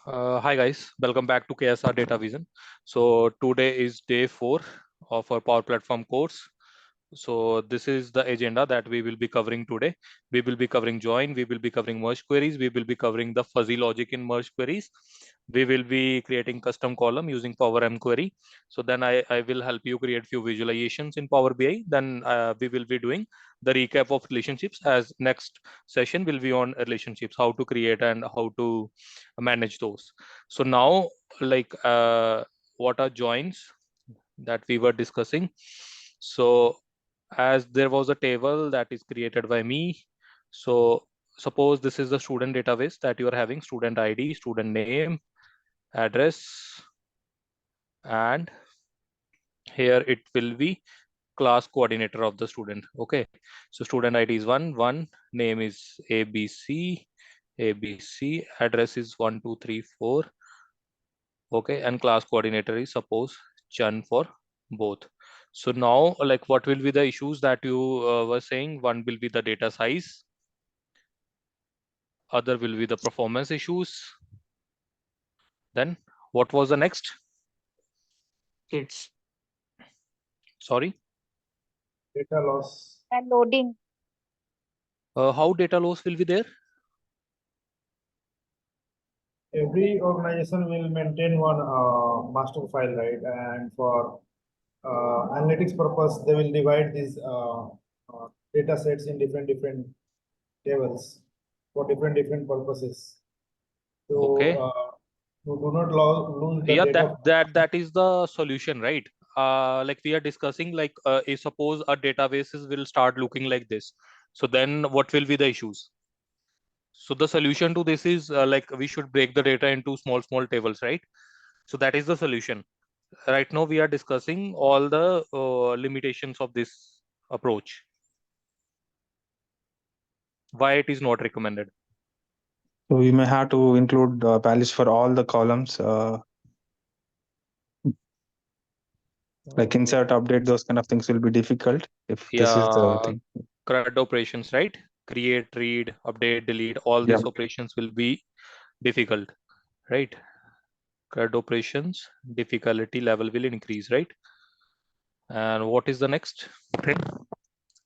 Hi guys, welcome back to KSR Data Vision. So today is day 4 of our Power Platform course. So this is the agenda that we will be covering today. We will be covering join, we will be covering merge queries, we will be covering the fuzzy logic in merge queries. We will be creating custom column using Power M query. So then I will help you create few visualizations in Power BI. Then we will be doing the recap of relationships, as next session will be on relationships, how to create and how to manage those. So now, like what are joins that we were discussing? So as there was a table that is created by me, so suppose this is the student database that you are having: student ID, student name, address, and here it will be class coordinator of the student. Okay, so student ID is 1, name is ABC, address is 1234. Okay, and class coordinator is suppose Chan for both. So now, like, what will be the issues that you were saying? One will be the data size, other will be the performance issues. Then what was the next? Kids. Sorry, Data loss. And loading. how data loss will be there? Every organization will maintain one master file, right? And for analytics purpose, they will divide these data sets in different tables for different purposes. So Okay. you do not lose the Yeah, data. that is the solution, right? Like we are discussing, like if suppose a databases will start looking like this, so then what will be the issues? So the solution to this is like we should break the data into small tables, right? So that is the solution. Right now we are discussing all the limitations of this approach, why it is not recommended. So we may have to include values for all the columns, like insert, update, those kind of things will be difficult if this is the Yeah, thing. CRUD operations, right? Create, read, update, delete, all Yeah. these operations will be difficult, right? CRUD operations difficulty level will increase, right? And what is the next thing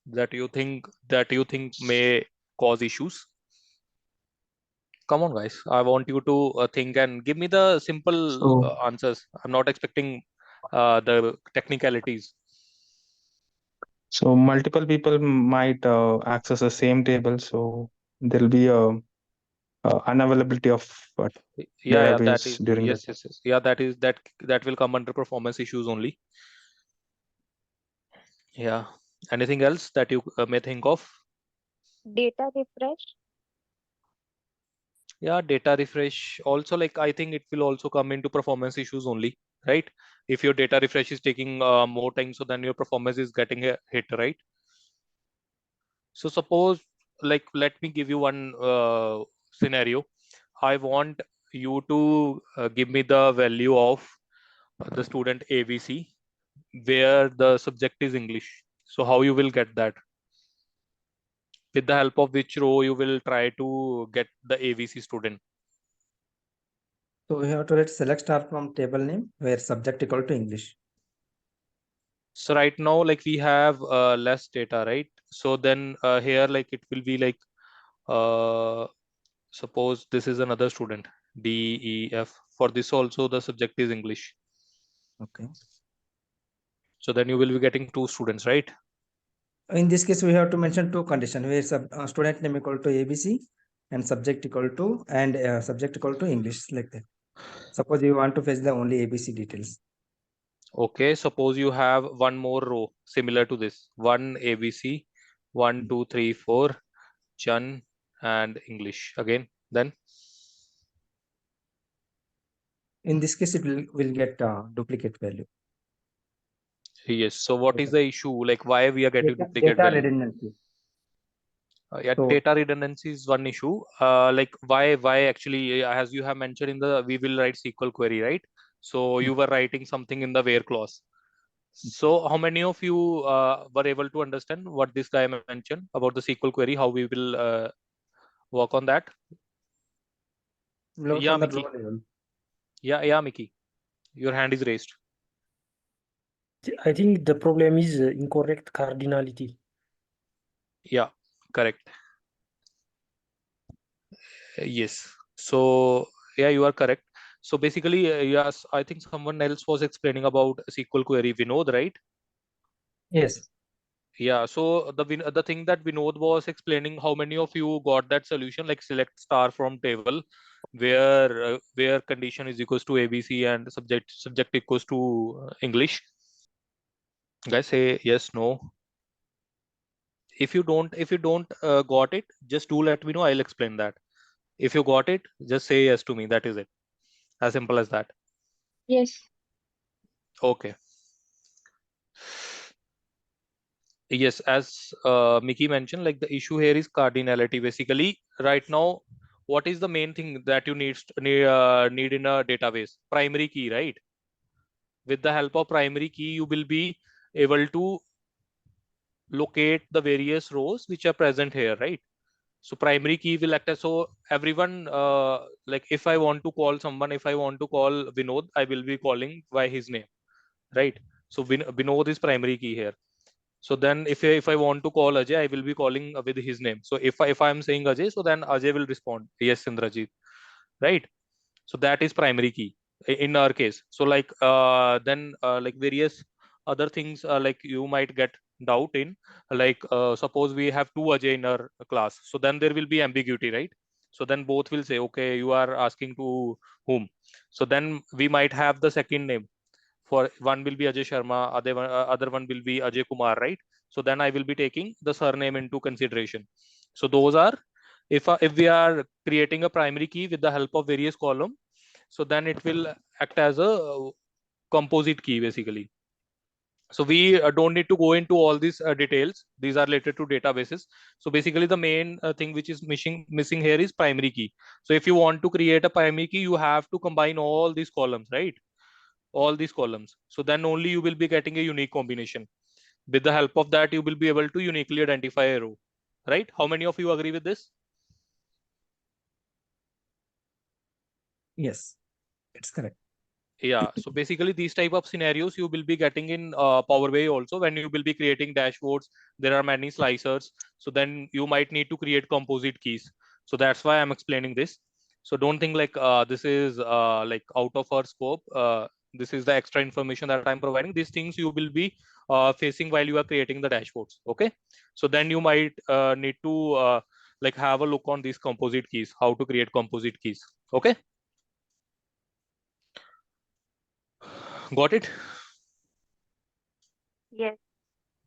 that you think may cause issues? Come on guys, I want you to think and give me the simple So answers. I'm not expecting the technicalities. so multiple people might access the same table, so there'll be a unavailability of Yeah, that database is, during that. yes. Yeah, that will come under performance issues only. Yeah, anything else that you may think of? Data refresh. Yeah, data refresh also, like I think it will also come into performance issues only, right? If your data refresh is taking more time, so then your performance is getting a hit, right? So suppose, like, let me give you one scenario. I want you to give me the value of the student ABC, where the subject is English. So how you will get that? With the help of which row you will try to get the ABC student? So we have to write select star from table name where subject equal to English. So right now, like we have less data, right? So then here, like it will be like, suppose this is another student, DEF. For this also the subject is English. Okay. So then you will be getting 2 students, right? In this case, we have to mention two conditions where student name equal to ABC and subject equal to English, like that. Suppose you want to fetch the only ABC details. Okay, suppose you have one more row similar to this: one ABC, 1, 2, 3, 4, Chun and English again. Then In this case, it will get duplicate value. yes. So what is the issue? Like why we are getting duplicate Data value? redundancy. Yeah, So data redundancy is one issue. Like why actually, as you have mentioned in the, we will write SQL query, right? So you were writing something in the where clause. So how many of you were able to understand what this guy mentioned about the SQL query? How we will work on that? Load Yeah, from the Mickey. row level. Yeah, Mickey. Your hand is raised. I think the problem is incorrect cardinality. Yeah, correct. Yes. So yeah, you are correct. So basically, yes, I think someone else was explaining about SQL query, Vinod, right? Yes. Yeah. So the thing that Vinod was explaining, how many of you got that solution, like select star from table, where condition is equals to ABC and subject equals to English. Guys, say yes, no. If you don't got it, just do let me know. I'll explain that. If you got it, just say yes to me. That is it. As simple as that. Yes. Okay. Yes, as Mickey mentioned, like the issue here is cardinality. Basically, right now, what is the main thing that you need in a database? Primary key, right? With the help of primary key, you will be able to locate the various rows which are present here, right? So primary key will act as, so everyone, like if I want to call someone, if I want to call Vinod, I will be calling by his name, right? So Vinod is primary key here. So then if I want to call Ajay, I will be calling with his name. So if I'm saying Ajay, so then Ajay will respond, yes, Indrajit, right? So that is primary key in our case. So like then like various other things, like you might get doubt in, like suppose we have two Ajay in our class, so then there will be ambiguity, right? So then both will say, okay, you are asking to whom. So then we might have the second name. For one will be Ajay Sharma, other one will be Ajay Kumar, right? So then I will be taking the surname into consideration. So those are, if we are creating a primary key with the help of various column, so then it will act as a composite key basically. So we don't need to go into all these details. These are related to databases. So basically the main thing which is missing here is primary key. So if you want to create a primary key, you have to combine all these columns, right? All these columns. So then only you will be getting a unique combination. With the help of that, you will be able to uniquely identify a row, right? How many of you agree with this? Yes. It's correct. Yeah, so basically these type of scenarios you will be getting in Power BI also. When you will be creating dashboards, there are many slicers, so then you might need to create composite keys. So that's why I'm explaining this. So don't think like this is like out of our scope. This is the extra information that I'm providing. These things you will be facing while you are creating the dashboards. Okay, so then you might need to like have a look on these composite keys, how to create composite keys. Okay, got it? Yes.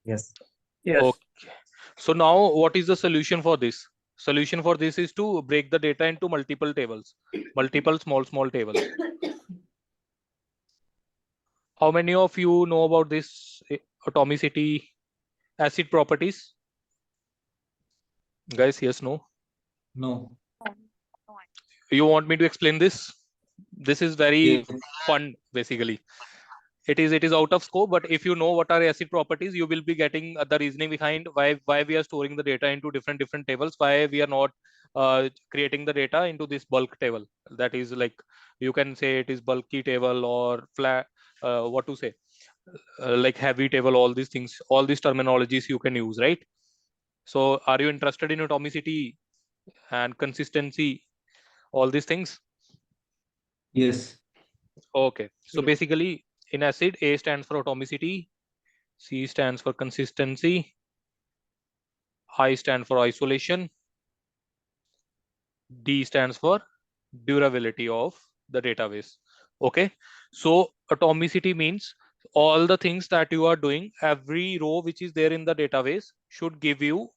Yes. Yes. Okay. So now what is the solution for this? Solution for this is to break the data into multiple tables, multiple small tables. How many of you know about this atomicity acid properties? Guys, yes, no? No. No. No. You want me to explain this? This is very Yes. fun, basically. It is out of scope, but if you know what are acid properties, you will be getting the reasoning behind why we are storing the data into different tables, why we are not creating the data into this bulk table. That is like, you can say it is bulky table or flat, what to say, like heavy table. All these things, all these terminologies you can use, right? So are you interested in atomicity and consistency, all these things? Yes. Okay, so Yes. basically in acid, A stands for atomicity, C stands for consistency, I stand for isolation, D stands for durability of the database. Okay, so atomicity means all the things that you are doing, every row which is there in the database should give you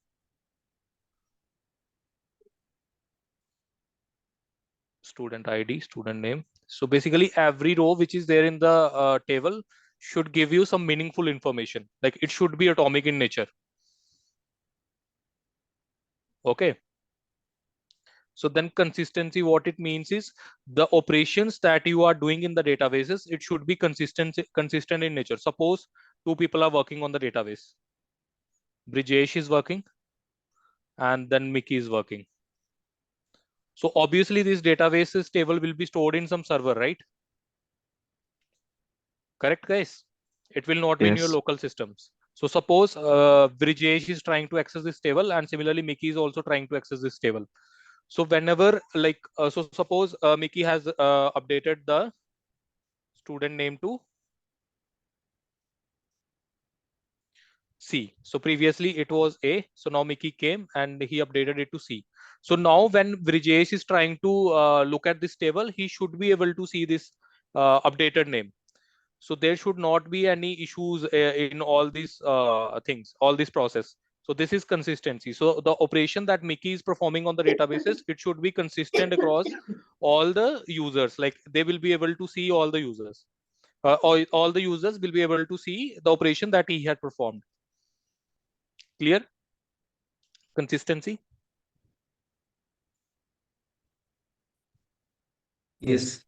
student ID, student name. So basically every row which is there in the table should give you some meaningful information, like it should be atomic in nature. Okay, so then consistency, what it means is the operations that you are doing in the databases, it should be consistent in nature. Suppose two people are working on the database. Brijesh is working and then Mickey is working. So obviously this databases table will be stored in some server, right? Correct, guys? It will not be in your Yes. local systems. So suppose Brijesh is trying to access this table, and similarly Mickey is also trying to access this table. So whenever so suppose Mickey has updated the student name to C. So previously it was A. So now Mickey came and he updated it to C. So now when Brijesh is trying to look at this table, he should be able to see this updated name. So there should not be any issues in all these things, all this process. So this is consistency. So the operation that Mickey is performing on the databases, it should be consistent across all the users. Like they will be able to see all the users. All the users will be able to see the operation that he had performed. Clear? Consistency. Yes.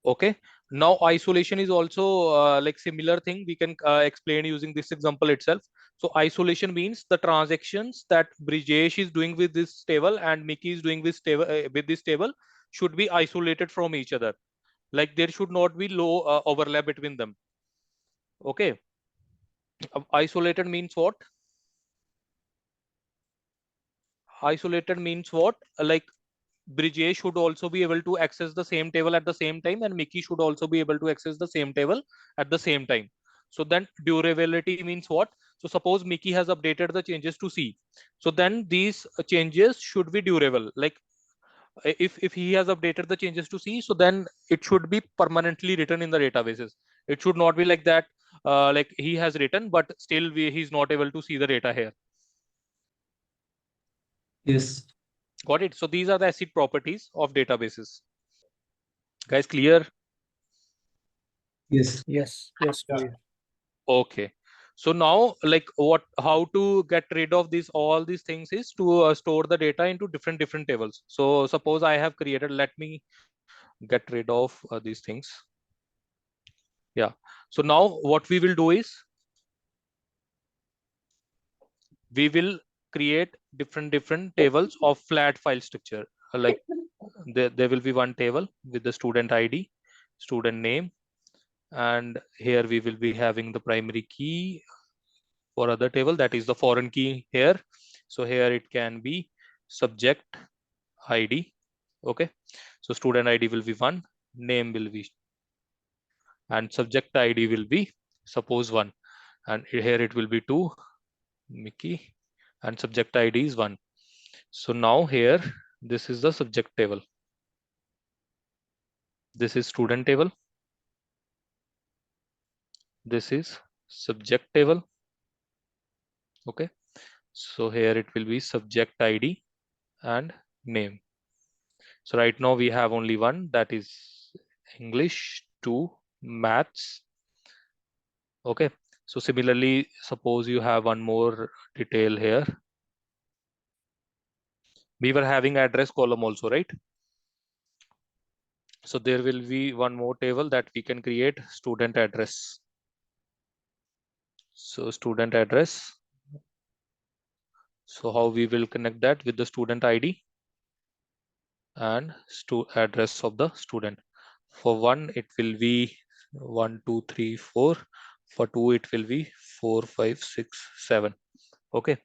Okay. Now isolation is also like similar thing. We can explain using this example itself. So isolation means the transactions that Brijesh is doing with this table and Mickey is doing with this table should be isolated from each other. Like there should not be low overlap between them. Okay. Isolated means what? Isolated means what? Like Brijesh should also be able to access the same table at the same time, and Mickey should also be able to access the same table at the same time. So then durability means what? So suppose Mickey has updated the changes to C. So then these changes should be durable. Like if he has updated the changes to C, so then it should be permanently written in the databases. It should not be like that, like he has written, but still he's not able to see the data here. Yes. Got it? So these are the ACID properties of databases. Guys, clear? Yes. Yes, yes, Yeah. clear. Okay. So now, like how to get rid of all these things is to store the data into different tables. So suppose I have created, let me get rid of these things. Yeah. So now what we will do is we will create different tables of flat file structure. Like there will be one table with the student ID, student name, and here we will be having the primary key for other table, that is the foreign key here. So here it can be subject ID. Okay. So student ID will be 1, name will be, and subject ID will be suppose 1, and here it will be 2, Mickey, and subject ID is 1. So now here this is the subject table, this is student table, this is subject table. Okay. So here it will be subject ID and name. So right now we have only one, that is English, 2 maths. Okay. So similarly, suppose you have one more detail here. We were having address column also, right? So there will be one more table that we can create, student address. So student address. So how we will connect that with the student ID and address of the student. For 1, it will be 1, 2, 3, 4. For 2, it will be 4, 5, 6, 7. Okay.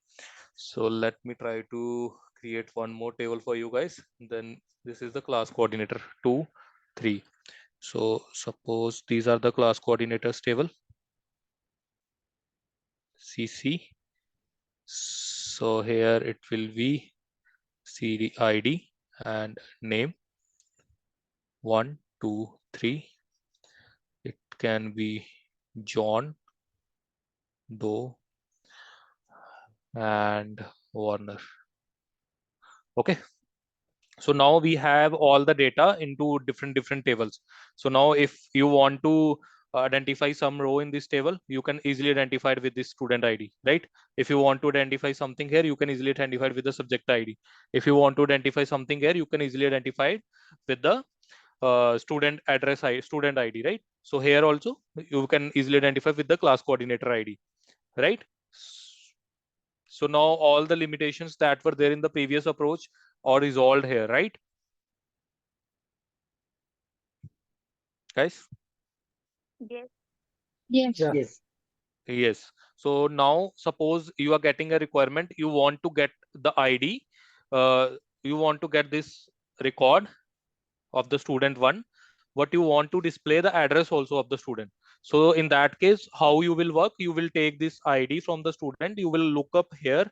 So let me try to create one more table for you guys. Then this is the class coordinator 2, 3. So suppose these are the class coordinators table. CC. So here it will be CD ID and name 1, 2, 3. It can be John, Doe, and Warner. Okay. So now we have all the data into different tables. So now if you want to identify some row in this table, you can easily identify it with this student ID, right? If you want to identify something here, you can easily identify it with the subject ID. If you want to identify something here, you can easily identify it with the student student ID, right? So here also you can easily identify with the class coordinator ID, right? So now all the limitations that were there in the previous approach are resolved here, right? Guys? Yes. Yes. Yeah. Yes. Yes. So now suppose you are getting a requirement, you want to get the ID, you want to get this record of the student one, but you want to display the address also of the student. So in that case, how you will work, you will take this ID from the student, you will look up here,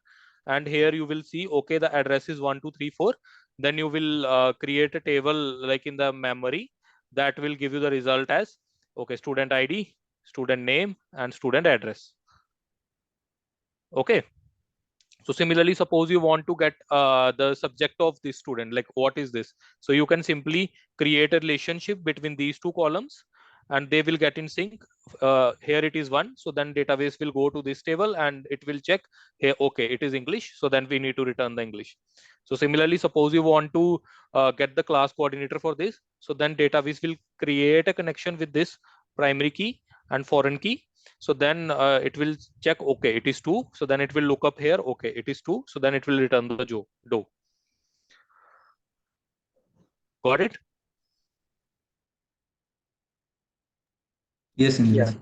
and here you will see, okay, the address is 1234. Then you will create a table like in the memory that will give you the result as, okay, student ID, student name, and student address. Okay. So similarly, suppose you want to get the subject of this student, like what is this? So you can simply create a relationship between these two columns and they will get in sync. Here it is one. So then database will go to this table and it will check here, okay, it is English. So then we need to return the English. So similarly, suppose you want to get the class coordinator for this. So then database will create a connection with this primary key and foreign key. So then it will check, okay, it is 2. So then it will look up here, okay, it is 2. So then it will return the do. Got it? Yes, English.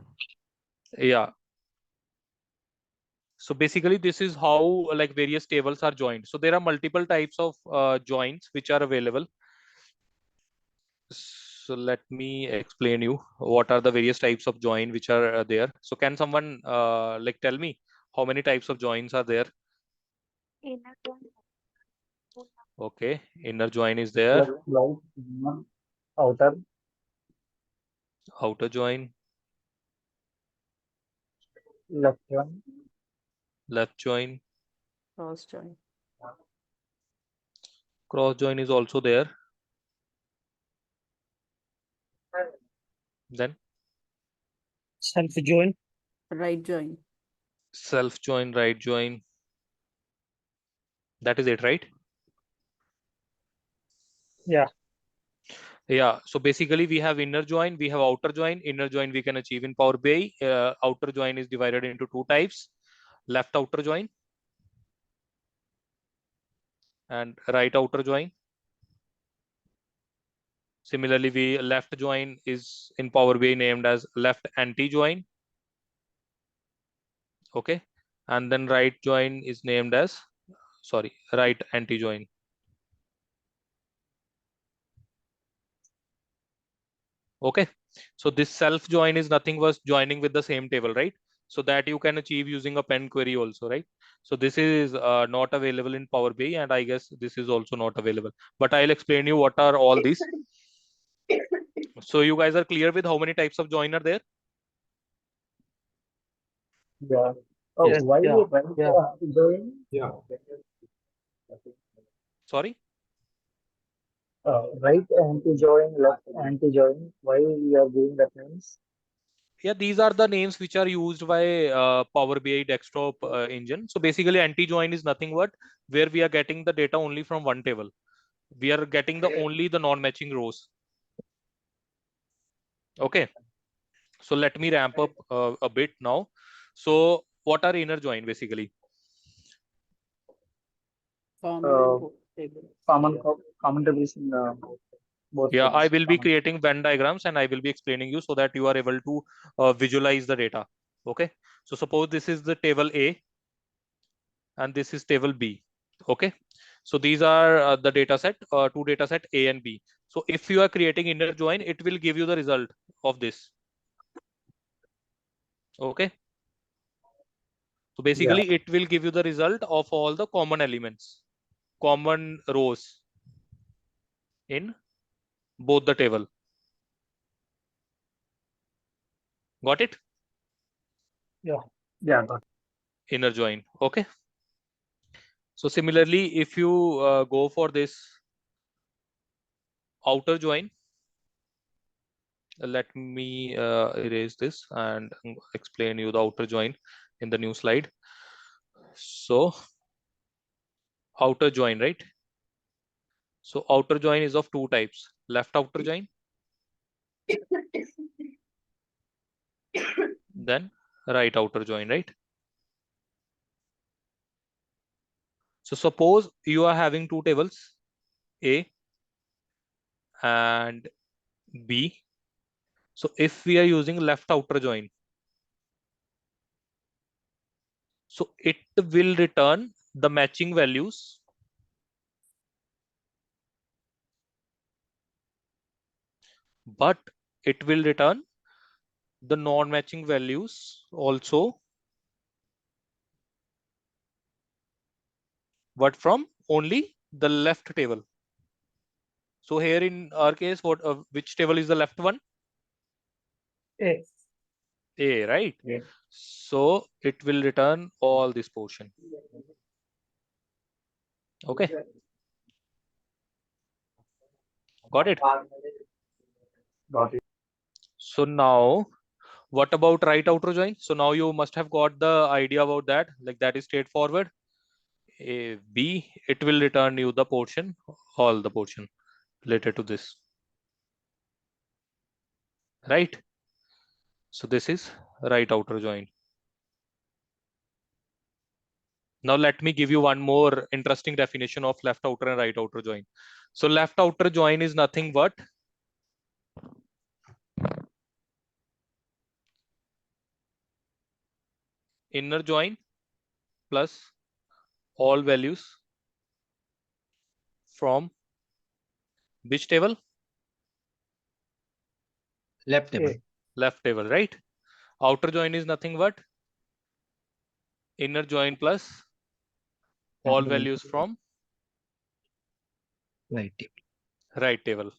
Yeah. So basically this is how like various tables are joined. So there are multiple types of joins which are available. So let me explain you what are the various types of join which are there. So can someone like tell me how many types of joins are there? Inner join. Okay, inner join is there, Outer. outer join, Left one. left join, Cross join. cross join is also there. Then Self join. Right join. self join, right join. That is it, right? Yeah. Yeah. So basically we have inner join, we have outer join. Inner join we can achieve in Power BI. Outer join is divided into two types, left outer join and right outer join. Similarly, we left join is in Power BI named as left anti join. Okay. And then right join is named as, sorry, right anti join. Okay. So this self join is nothing but joining with the same table, right? So that you can achieve using a pen query also, right? So this is not available in Power BI, and I guess this is also not available. But I'll explain you what are all these. So you guys are clear with how many types of join are there? Yeah. Yes. Why Yeah. you right join? Yeah. Sorry. Right anti join, left anti join. Why you are doing that means? Yeah, these are the names which are used by Power BI desktop engine. So basically, anti-join is nothing but where we are getting the data only from one table. We are getting the only the non-matching rows. Okay. So let me ramp up a bit now. So what are inner join basically? Common in both tables. Common tables in both Yeah, I tables. will be creating Venn diagrams and I will be explaining you so that you are able to visualize the data. Okay. So suppose this is the table A and this is table B. Okay. So these are the data set, two data set A and B. So if you are creating inner join, it will give you the result of this. Okay. So Yeah. basically it will give you the result of all the common elements, common rows in both the table. Got it? Yeah. Yeah. Got Inner join. Okay. So similarly, if you go for this outer join, let me erase this and explain you the outer join in the new slide. So outer join, right? So outer join is of two types, left outer join, then right outer join, right? So suppose you are having two tables, A and B. So if we are using left outer join, so it will return the matching values, but it will return the non-matching values also, but from only the left table. So here in our case, which table is the left one? A. A, right? Yeah. So it will return all this portion. Okay. Got it? Got it. So now, what about right outer join? So now you must have got the idea about that. Like that is straightforward. A, B, it will return you the portion, all the portion related to this. Right? So this is right outer join. Now let me give you one more interesting definition of left outer and right outer join. So left outer join is nothing but inner join plus all values from which table? Left table. Left table, right? Outer join is nothing but inner join plus all values from Right table. right table.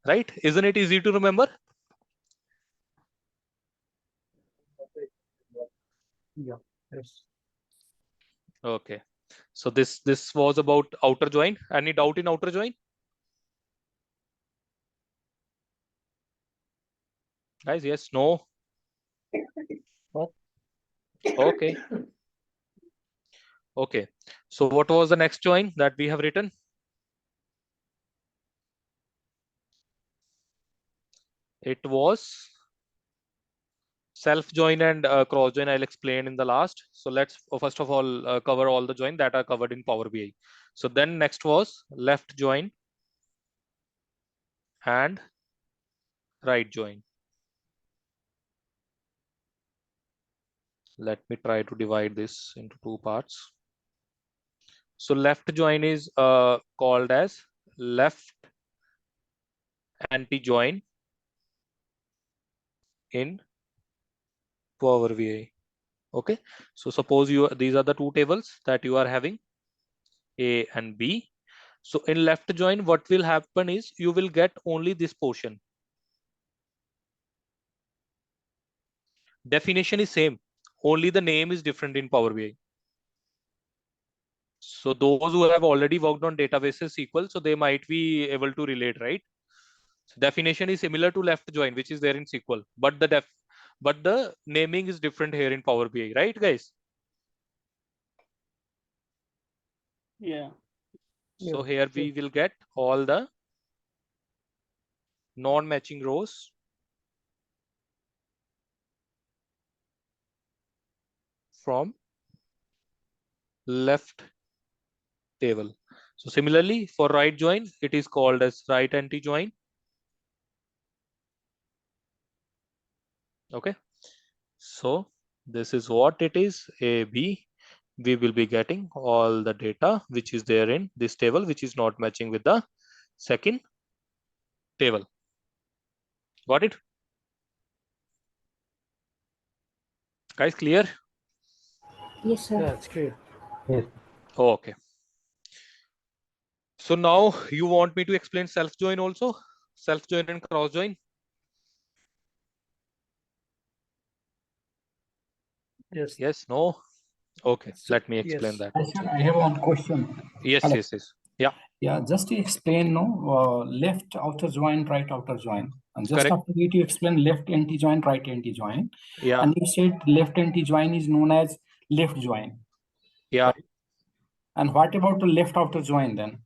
Right? Isn't it easy to remember? Yeah. Yes. Okay. So this was about outer join. Any doubt in outer join? Guys, yes, no? What? Okay. Okay. So what was the next join that we have written? It was self join and cross join. I'll explain in the last. So let's first of all cover all the join that are covered in Power BI. So then next was left join and right join. Let me try to divide this into two parts. So left join is called as left anti-join in Power BI. Okay. So suppose these are the two tables that you are having, A and B. So in left join, what will happen is you will get only this portion. Definition is same, only the name is different in Power BI. So those who have already worked on databases SQL, so they might be able to relate, right? So definition is similar to left join, which is there in SQL, but the naming is different here in Power BI, right, guys? Yeah. So here we will get all the non-matching rows from left table. So similarly for right join, it is called as right anti-join. Okay. So this is what it is, A, B. We will be getting all the data which is there in this table, which is not matching with the second table. Got it? Guys, clear? Yes, sir. Yeah, it's clear. Oh, okay. So now you want me to explain self join also? Self join and cross join? Yes. Yes, no? Okay, So, let me explain yes. that Sir, also. I have one question. Yes, Hello. yes. Yeah, Yeah, just to explain, no, left outer join, right outer join. And just correct. after it, you explain left anti-join, right anti-join. Yeah, And you said left anti-join is known as left join. yeah. Right? And what about the left outer join then?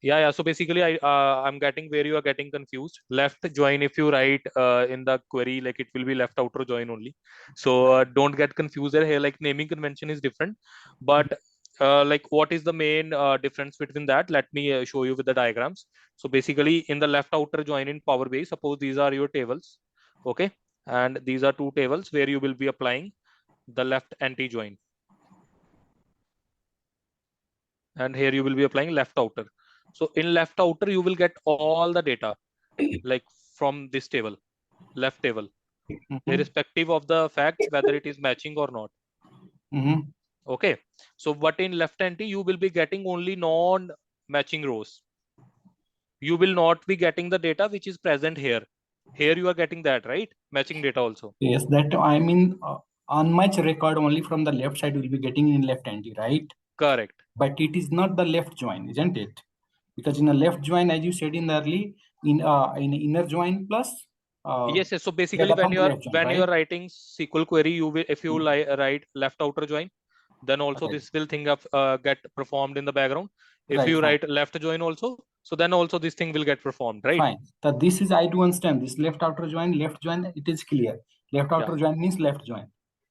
Yeah. So basically, I'm getting where you are getting confused. Left join, if you write in the query, like it will be left outer join only. So don't get confused there. Here, like naming convention is different, but like what is the main difference between that? Let me show you with the diagrams. So basically, in the left outer join in Power BI, suppose these are your tables, okay, and these are two tables where you will be applying the left anti join, and here you will be applying left outer. So in left outer, you will get all the data like from this table, left table, irrespective of the facts whether it is matching or not. Okay. So but in left anti, you will be getting only non-matching rows. You will not be getting the data which is present here. Here you are getting that, right? Matching data also. Yes, that I mean, unmatched record only from the left side will be getting in left anti, right? Correct. But it is not the left join, isn't it? Because in a left join, as you said in the early, in inner join plus. Yes. So basically, when you are writing SQL query, you will, if you write left outer join, then also this will thing of get performed in the background. If you write left join also, so then also this thing will get performed, right? Fine. So this is, I do understand this left outer join, it is clear. Left outer join means left join.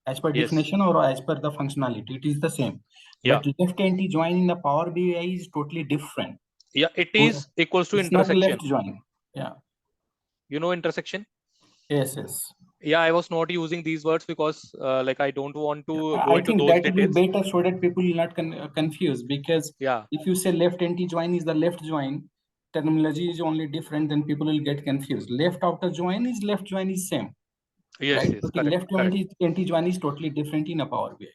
As per definition or as per the functionality, it is the same. But left anti join in the Power BI is totally different. Yeah, it is equals to it's intersection. Not left join. Yeah. You know intersection? Yes. Yeah, I was not using these words because like I don't want to go I into think those that details. will be better so that people will not confuse, because if you say left anti join is the left join, terminology is only different, then people will get confused. Left outer join is same. Yes, right? yes, But correct, left join anti join is totally different in a Power BI.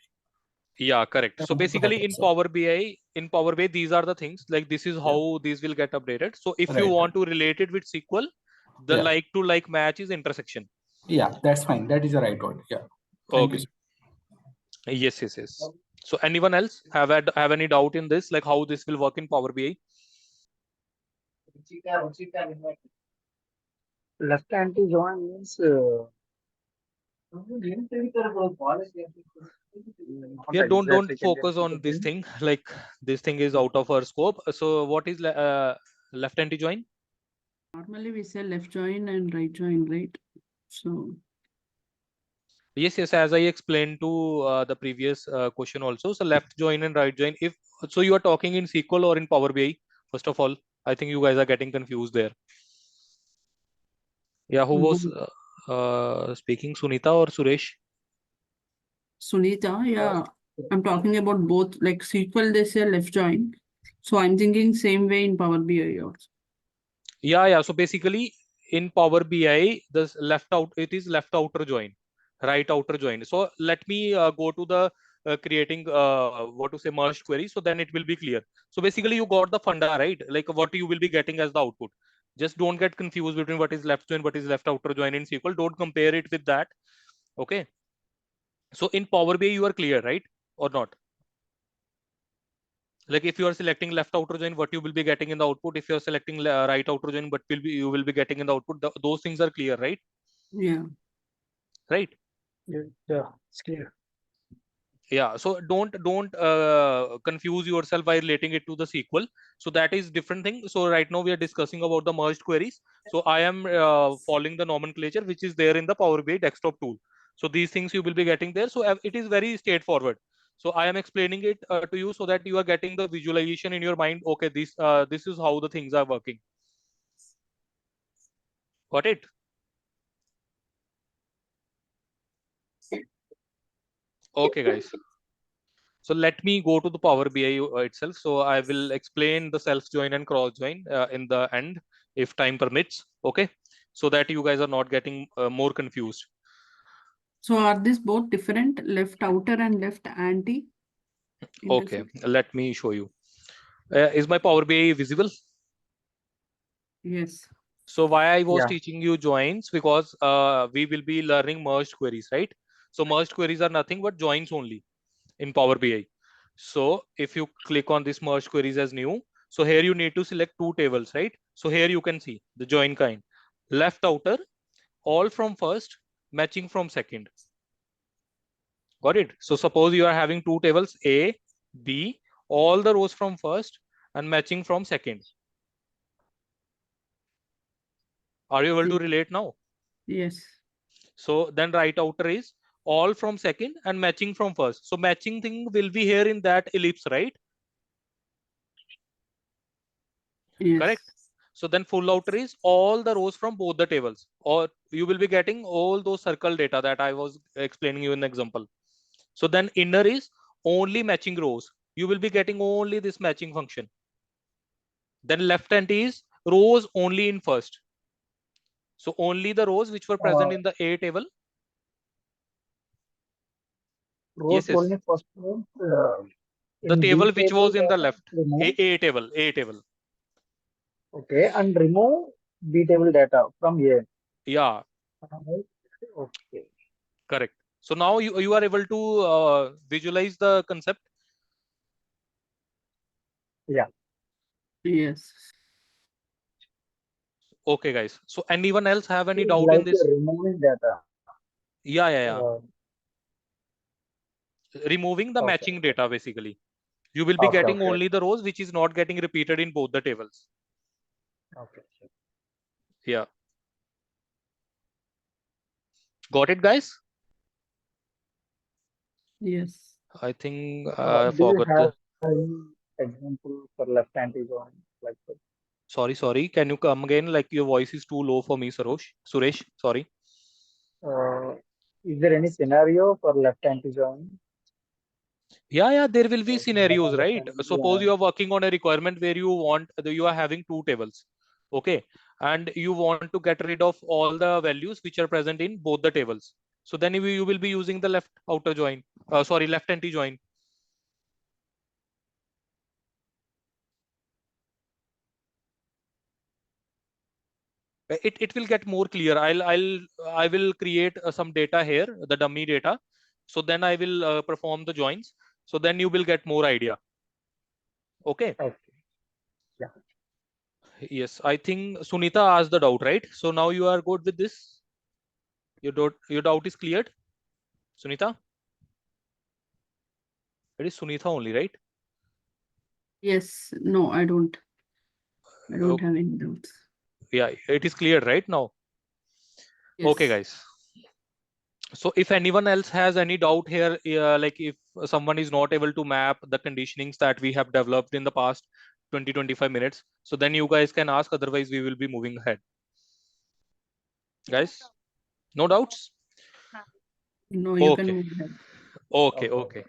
Yeah, correct. So basically in Power BI, these are the things, like this is how these will get updated. So if you want to relate it with SQL, the like to like match is intersection. Yeah, that's fine. That is the right word. Yeah. Thank you. Yes. So anyone else have any doubt in this, like how this will work in Power BI? Left anti join means Yeah, don't focus on this thing. Like this thing is out of our scope. So what is left anti join? Normally we say left join and right join, right? So yes, as I explained to the previous question also. So left join and right join. If so, you are talking in SQL or in Power BI. First of all, I think you guys are getting confused there. Yeah, who was speaking, Sunita or Suresh? Sunita, yeah, I'm talking about both. Like SQL, they say left join. So I'm thinking same way in Power BI also. Yeah. So basically in Power BI, this it is left outer join, right outer join. So let me go to the creating what to say merged query. So then it will be clear. So basically you got the funda, right? Like what you will be getting as the output. Just don't get confused between what is left join, what is left outer join in SQL. Don't compare it with that. Okay. So in Power BI, you are clear, right? Or not? Like if you are selecting left outer join, what you will be getting in the output. If you are selecting right outer join, what you will be getting in the output. Those things are clear, right? Yeah. Right. Yeah, it's clear. Yeah. So don't confuse yourself by relating it to the SQL. So that is different thing. So right now we are discussing about the merged queries. So I am following the nomenclature which is there in the Power BI desktop tool. So these things you will be getting there. So it is very straightforward. So I am explaining it to you so that you are getting the visualization in your mind. Okay, this is how the things are working. Got it? Okay, guys. So let me go to the Power BI itself. So I will explain the self join and cross join in the end, if time permits. Okay, so that you guys are not getting more confused. So are these both different, left outer and left anti? Okay, let me show you. Is my Power BI visible? Yes. So why I was teaching you joins, because we will be learning merged queries, right? So merged queries are nothing but joins only in Power BI. So if you click on this merge queries as new, so here you need to select two tables, right? So here you can see the join kind, left outer, all from first, matching from second. Got it? So suppose you are having two tables, A, B, all the rows from first and matching from second. Are you able to relate now? Yes. So then right outer is all from second and matching from first. So matching thing will be here in that ellipse, right? Yes. Correct. So then full outer is all the rows from both the tables, or you will be getting all those circle data that I was explaining you in the example. So then inner is only matching rows. You will be getting only this matching function. Then left hand is rows only in first. So only the rows which were present in the A table. Rows Yes, yes. only first means The in table B which table was in the data left. remove. A table. A table. Okay, and remove B table data from A. Yeah. Okay. Correct. So now you are able to visualize the concept. Yeah. Yes. Okay, guys. So anyone else have any It's doubt in like this? removing data. Yeah. Removing the Okay. matching data, basically. You will be Okay. getting Okay. only the rows which is not getting repeated in both the tables. Okay. Yeah. Got it, guys? Yes. I think I Do you forgot have the. any example for left anti-join like that? Sorry. Can you come again? Like your voice is too low for me, Suresh. Sorry. Is there any scenario for left anti-join? Yeah. There will be Data scenarios, left right? Suppose anti-join. you are working on a requirement where you are having two tables, okay, and you want to get rid of all the values which are present in both the tables. So then you will be using the left outer join. Left anti join. It will get more clear. I will create some data here, the dummy data. So then I will perform the joins. So then you will get more idea. Okay. Okay. Yeah. Yes, I think Sunita asked the doubt, right? So now you are good with this. Your doubt is cleared, Sunita. It is Sunita only, right? Yes. No, I don't. I don't Okay. have any doubts. Yeah, it is clear right now. Yes. Okay, guys. So if anyone else has any doubt here, like if someone is not able to map the conditionings that we have developed in the past 20-25 minutes, so then you guys can ask, otherwise we will be moving ahead. Guys, no doubts? No, you can Okay. move ahead. Okay.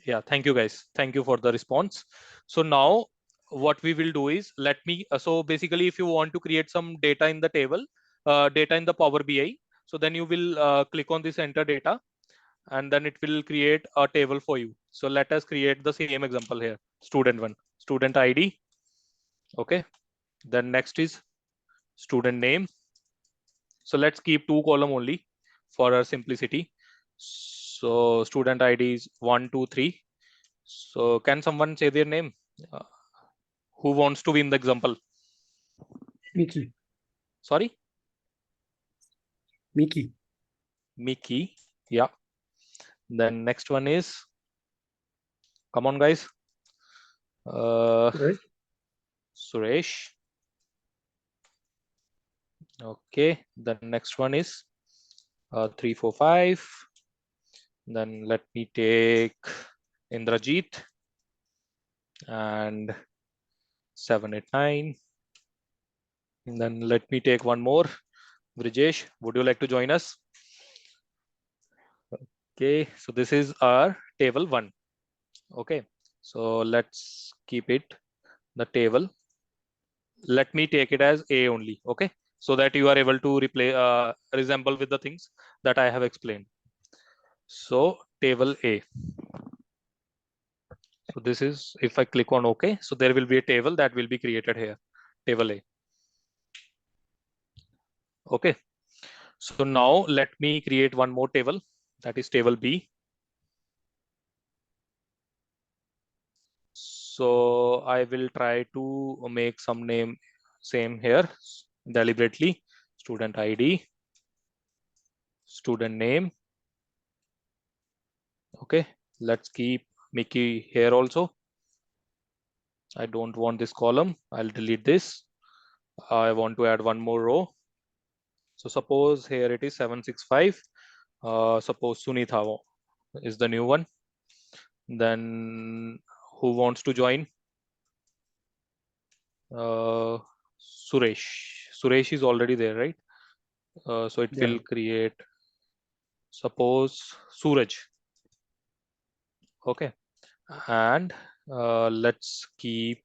Yeah, thank you guys. Thank you for the response. So now what we will do is so basically if you want to create some data in the table, data in the Power BI, so then you will click on this enter data, and then it will create a table for you. So let us create the same example here. Student 1, student ID. Okay. Then next is student name. So let's keep 2 column only for our simplicity. So student ID is 1, 2, 3. So can someone say their name? Uh, who wants to win the example? Mickey. Sorry? Mickey. Mickey. Yeah. Then next one is, come on guys. Right? Suresh. Okay. The next one is 3, 4, 5. Then let me take Indrajit and 7, 8, 9. And then let me take one more. Brijesh, would you like to join us? Okay, so this is our table 1. Okay, so let's keep it the table. Let me take it as A only. Okay, so that you are able to resemble with the things that I have explained. So table A. So this is, if I click on OK, so there will be a table that will be created here, table A. Okay, so now let me create one more table, that is table B. So I will try to make some name same here deliberately. Student ID, student name. Okay, let's keep Mickey here also. I don't want this column. I'll delete this. I want to add one more row. So suppose here it is 765. Suppose Sunitha is the new one. Then who wants to join? Suresh. Suresh is already there, right? So it will create, suppose, Suraj. Okay. And let's keep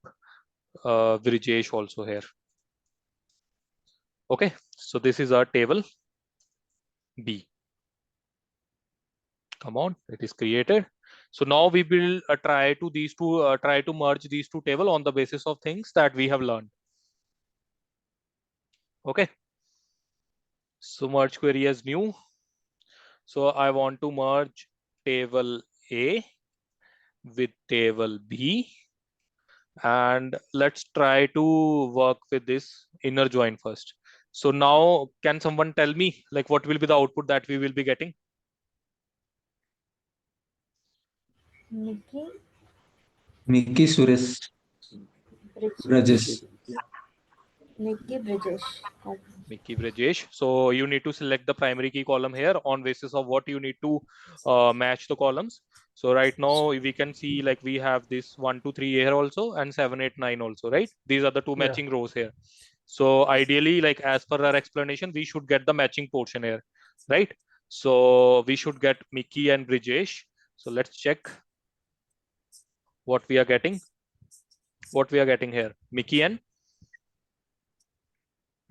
Brijesh also here. Okay. So this is our table B. Come on, it is created. So now we will try to merge these two tables on the basis of things that we have learned. Okay. So merge query as new. So I want to merge table A with table B, and let's try to work with this inner join first. So now can someone tell me like what will be the output that we will be getting? Mickey, Suresh, Rajesh. Nikki Brijesh. Mickey Brajesh. So you need to select the primary key column here on basis of what you need to match the columns. So right now we can see like we have this 1, 2, 3 here also and 7, 8, 9 also, right? These are the two matching rows here. So ideally, like as per our explanation, we should get the matching portion here, right? So we should get Mickey and Brijesh. So let's check what we are getting. What we are getting here, Mickey and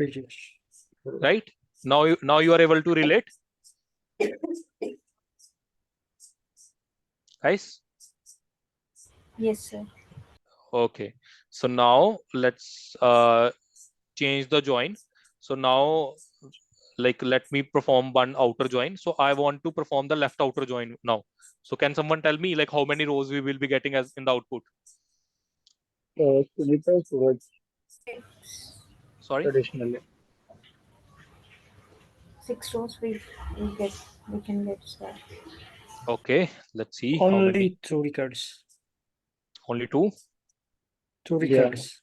Brijesh. Right? Now you are able to relate, guys? Yes, sir. Okay. So now let's change the join. So now like let me perform one outer join. So I want to perform the left outer join now. So can someone tell me like how many rows we will be getting as in the output? Sunita, Suraj, Sorry? traditionally. 6 rows we can get, sir. Okay, let's see how many. Only 2 records. Only 2? 2 records.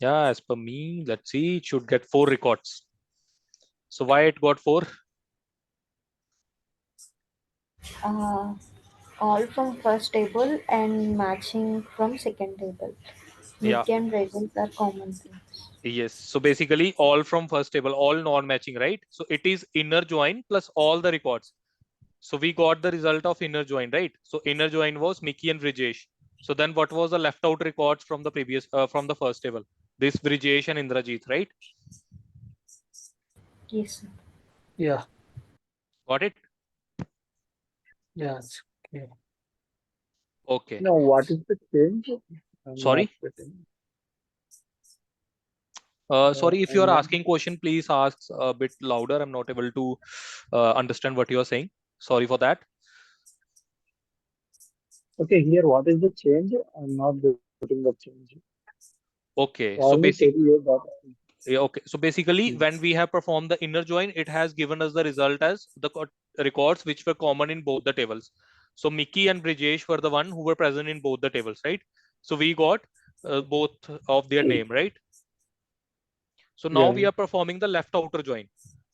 Yeah, as per me, let's see, it should get 4 records. So why it got 4? All from first table and matching from second table. Yeah. Nick and Rachel are common things. Yes. So basically all from first table, all non-matching, right? So it is inner join plus all the records. So we got the result of inner join, right? So inner join was Mickey and Brijesh. So then what was the left out records from the previous, from the first table? This Brijesh and Indrajit, right? Yes, sir. Yeah. Got it? Yes. Yeah. Okay. No, what is the change? Sorry? Sorry, if you are asking question, please ask a bit louder. I'm not able to understand what you are saying. Sorry for that. Okay, here what is the change? I'm not getting the change. Okay, so basically, yeah, okay. So basically, when we have performed the inner join, it has given us the result as the records which were common in both the tables. So Mickey and Brijesh were the one who were present in both the tables, right? So we got both of their name, right? So now we are performing the left outer join.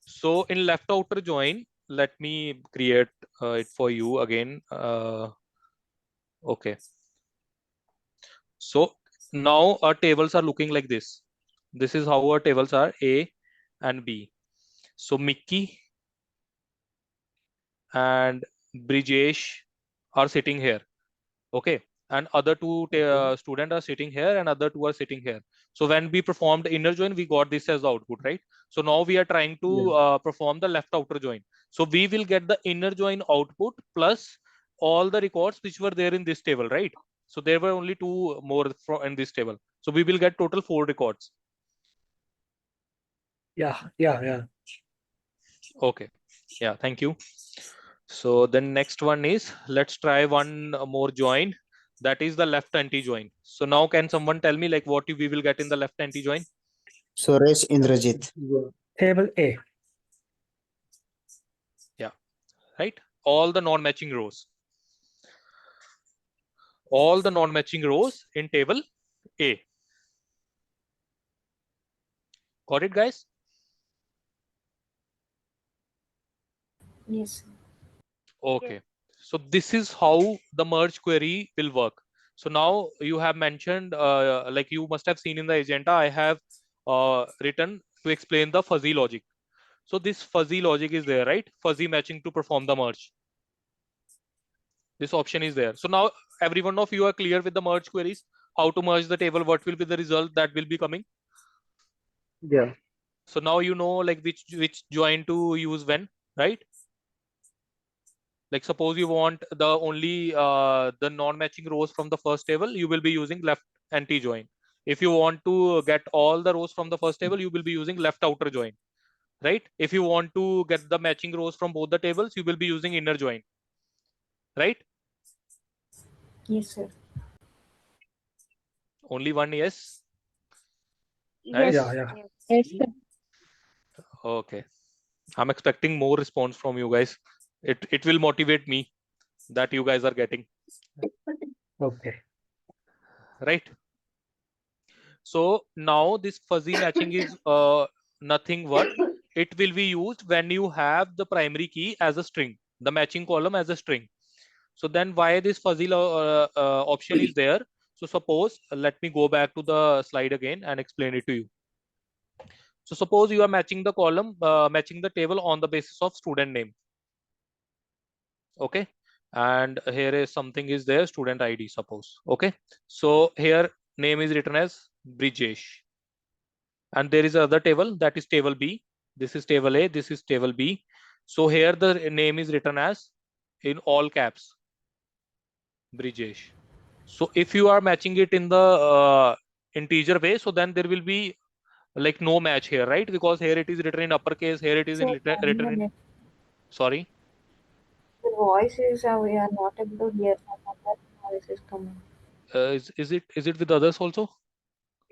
So in left outer join, let me create it for you again. Okay. So now our tables are looking like this. This is how our tables are, A and B. So Mickey and Brijesh are sitting here. Okay. And other two students are sitting here and other two are sitting here. So when we performed inner join, we got this as the output, right? So now we are trying to perform the left outer join. So we will get the inner join output plus all the records which were there in this table, right? So there were only 2 more in this table. So we will get total 4 records. Yeah. Okay. Yeah, thank you. So the next one is, let's try one more join. That is the left anti-join. So now can someone tell me like what we will get in the left anti-join? Suresh Indrajit. Table A. Yeah, right. All the non-matching rows. All the non-matching rows in table A. Got it, guys? Yes. Okay. So this is how the merge query will work. So now you have mentioned, like you must have seen in the agenda, I have written to explain the fuzzy logic. So this fuzzy logic is there, right? Fuzzy matching to perform the merge. This option is there. So now every one of you are clear with the merge queries, how to merge the table, what will be the result that will be coming. Yeah. So now you know like which join to use when, right? Like suppose you want the only the non-matching rows from the first table, you will be using left anti-join. If you want to get all the rows from the first table, you will be using left outer join, right? If you want to get the matching rows from both the tables, you will be using inner join, right? Yes, sir. Only one yes. Yes. Nice. Yeah. Yes, sir. Okay. I'm expecting more response from you guys. It will motivate me that you guys are getting, Okay. right? So now this fuzzy matching is nothing but it will be used when you have the primary key as a string, the matching column as a string. So then why this fuzzy option is there? So suppose let me go back to the slide again and explain it to you. So suppose you are matching the column, matching the table on the basis of student name. Okay. And here is something is there, student ID, suppose. Okay. So here name is written as Brijesh. And there is another table, that is table B. This is table A, this is table B. So here the name is written as in all caps Brijesh. So if you are matching it in the integer way, so then there will be like no match here, right? Because here it is written in uppercase, here it is So, written in, sorry. the voice is we are not able to hear from that voice is coming. Is it with others also?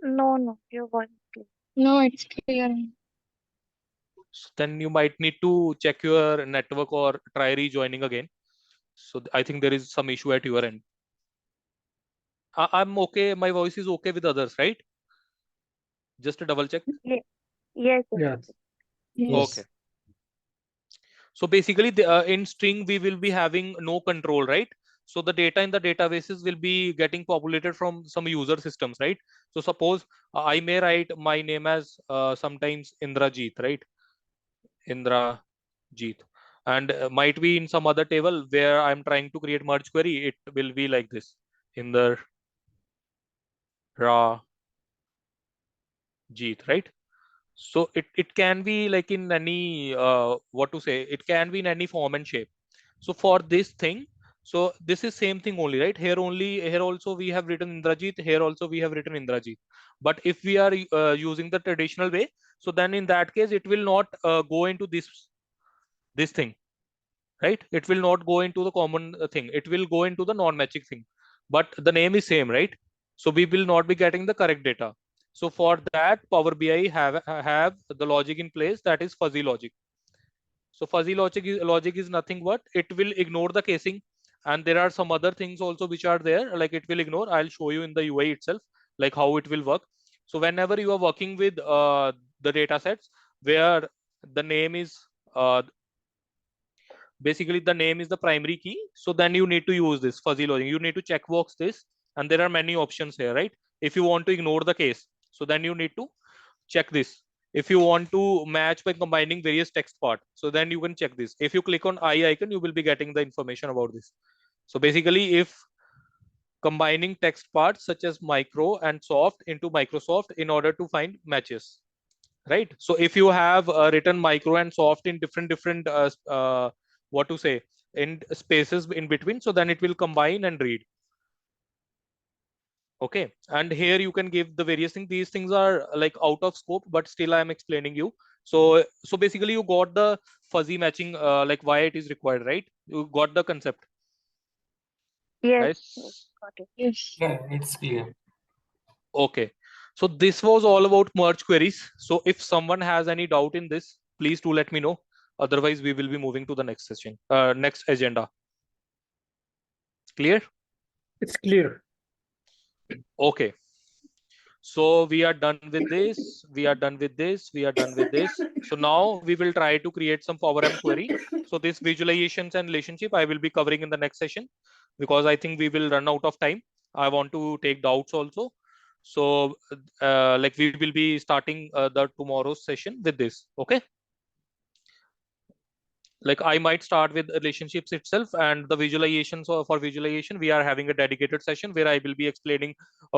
No, your voice is clear. No, it's clear. So then you might need to check your network or try rejoining again. So I think there is some issue at your end. I'm okay. My voice is okay with others, right? Just a double check. Yes. Yes. Yes. Okay. So basically, in string we will be having no control, right? So the data in the databases will be getting populated from some user systems, right? So suppose I may write my name as sometimes Indrajit, right? Indrajit, and might be in some other table where I'm trying to create merge query. It will be like this: Indrajit, right? So it can be like in any what to say, it can be in any form and shape. So for this thing, so this is same thing only, right? Here only, here also we have written Indrajit, here also we have written Indrajit. But if we are using the traditional way, so then in that case it will not go into this thing, right? It will not go into the common thing, it will go into the non-matching thing, but the name is same, right? So we will not be getting the correct data. So for that, Power BI have the logic in place, that is fuzzy logic. So fuzzy logic is nothing but it will ignore the casing, and there are some other things also which are there, like it will ignore. I'll show you in the UI itself like how it will work. So whenever you are working with the data sets where the name is basically the name is the primary key, so then you need to use this fuzzy logic. You need to checkbox this, and there are many options here, right? If you want to ignore the case, so then you need to check this. If you want to match by combining various text part, so then you can check this. If you click on I icon, you will be getting the information about this. So basically, if combining text parts such as micro and soft into Microsoft in order to find matches, right? So if you have written micro and soft in different what to say, in spaces in between, so then it will combine and read. Okay, and here you can give the various things. These things are like out of scope, but still I am explaining you. So basically you got the fuzzy matching, like why it is required, right? You got the concept. Yes. Yes. Got it. Yes. Yeah, it's clear. Okay, so this was all about merge queries. So if someone has any doubt in this, please do let me know. Otherwise, we will be moving to the next session, next agenda. Clear? It's clear. Okay. So we are done with this. We are done with this. We are done with this. So now we will try to create some Power M query. So this visualizations and relationship I will be covering in the next session, because I think we will run out of time. I want to take doubts also. So like we will be starting the tomorrow's session with this. Okay. Like I might start with relationships itself, and the visualization. So for visualization we are having a dedicated session where I will be explaining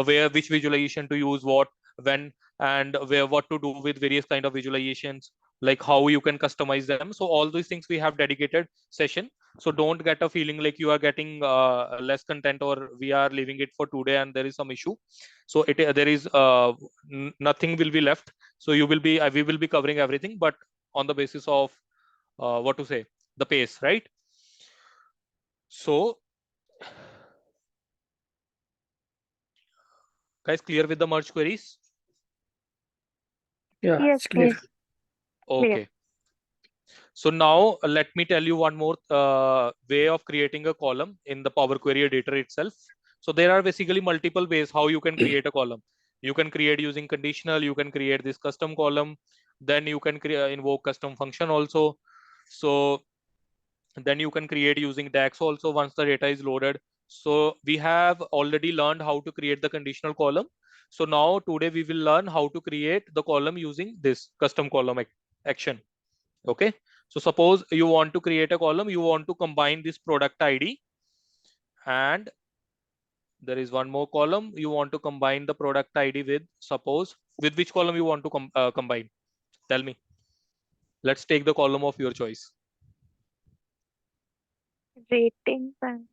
where which visualization to use, what, when, and where what to do with various kind of visualizations, like how you can customize them. So all these things we have dedicated session. So don't get a feeling like you are getting less content or we are leaving it for today and there is some issue. So there is nothing will be left. So you will be we will be covering everything, but on the basis of what to say, the pace, right? So guys, clear with the merge queries? Yeah, Yes, it's clear. please. Okay. So now let me tell you one more way of creating a column in the Power Query editor itself. So there are basically multiple ways how you can create a column. You can create using conditional, you can create this custom column, then you can invoke custom function also. So then you can create using DAX also once the data is loaded. So we have already learned how to create the conditional column. So now today we will learn how to create the column using this custom column action. Okay. So suppose you want to create a column, you want to combine this product ID, and there is one more column. You want to combine the product ID with, suppose, with which column you want to combine? Tell me. Let's take the column of your choice. Ratings and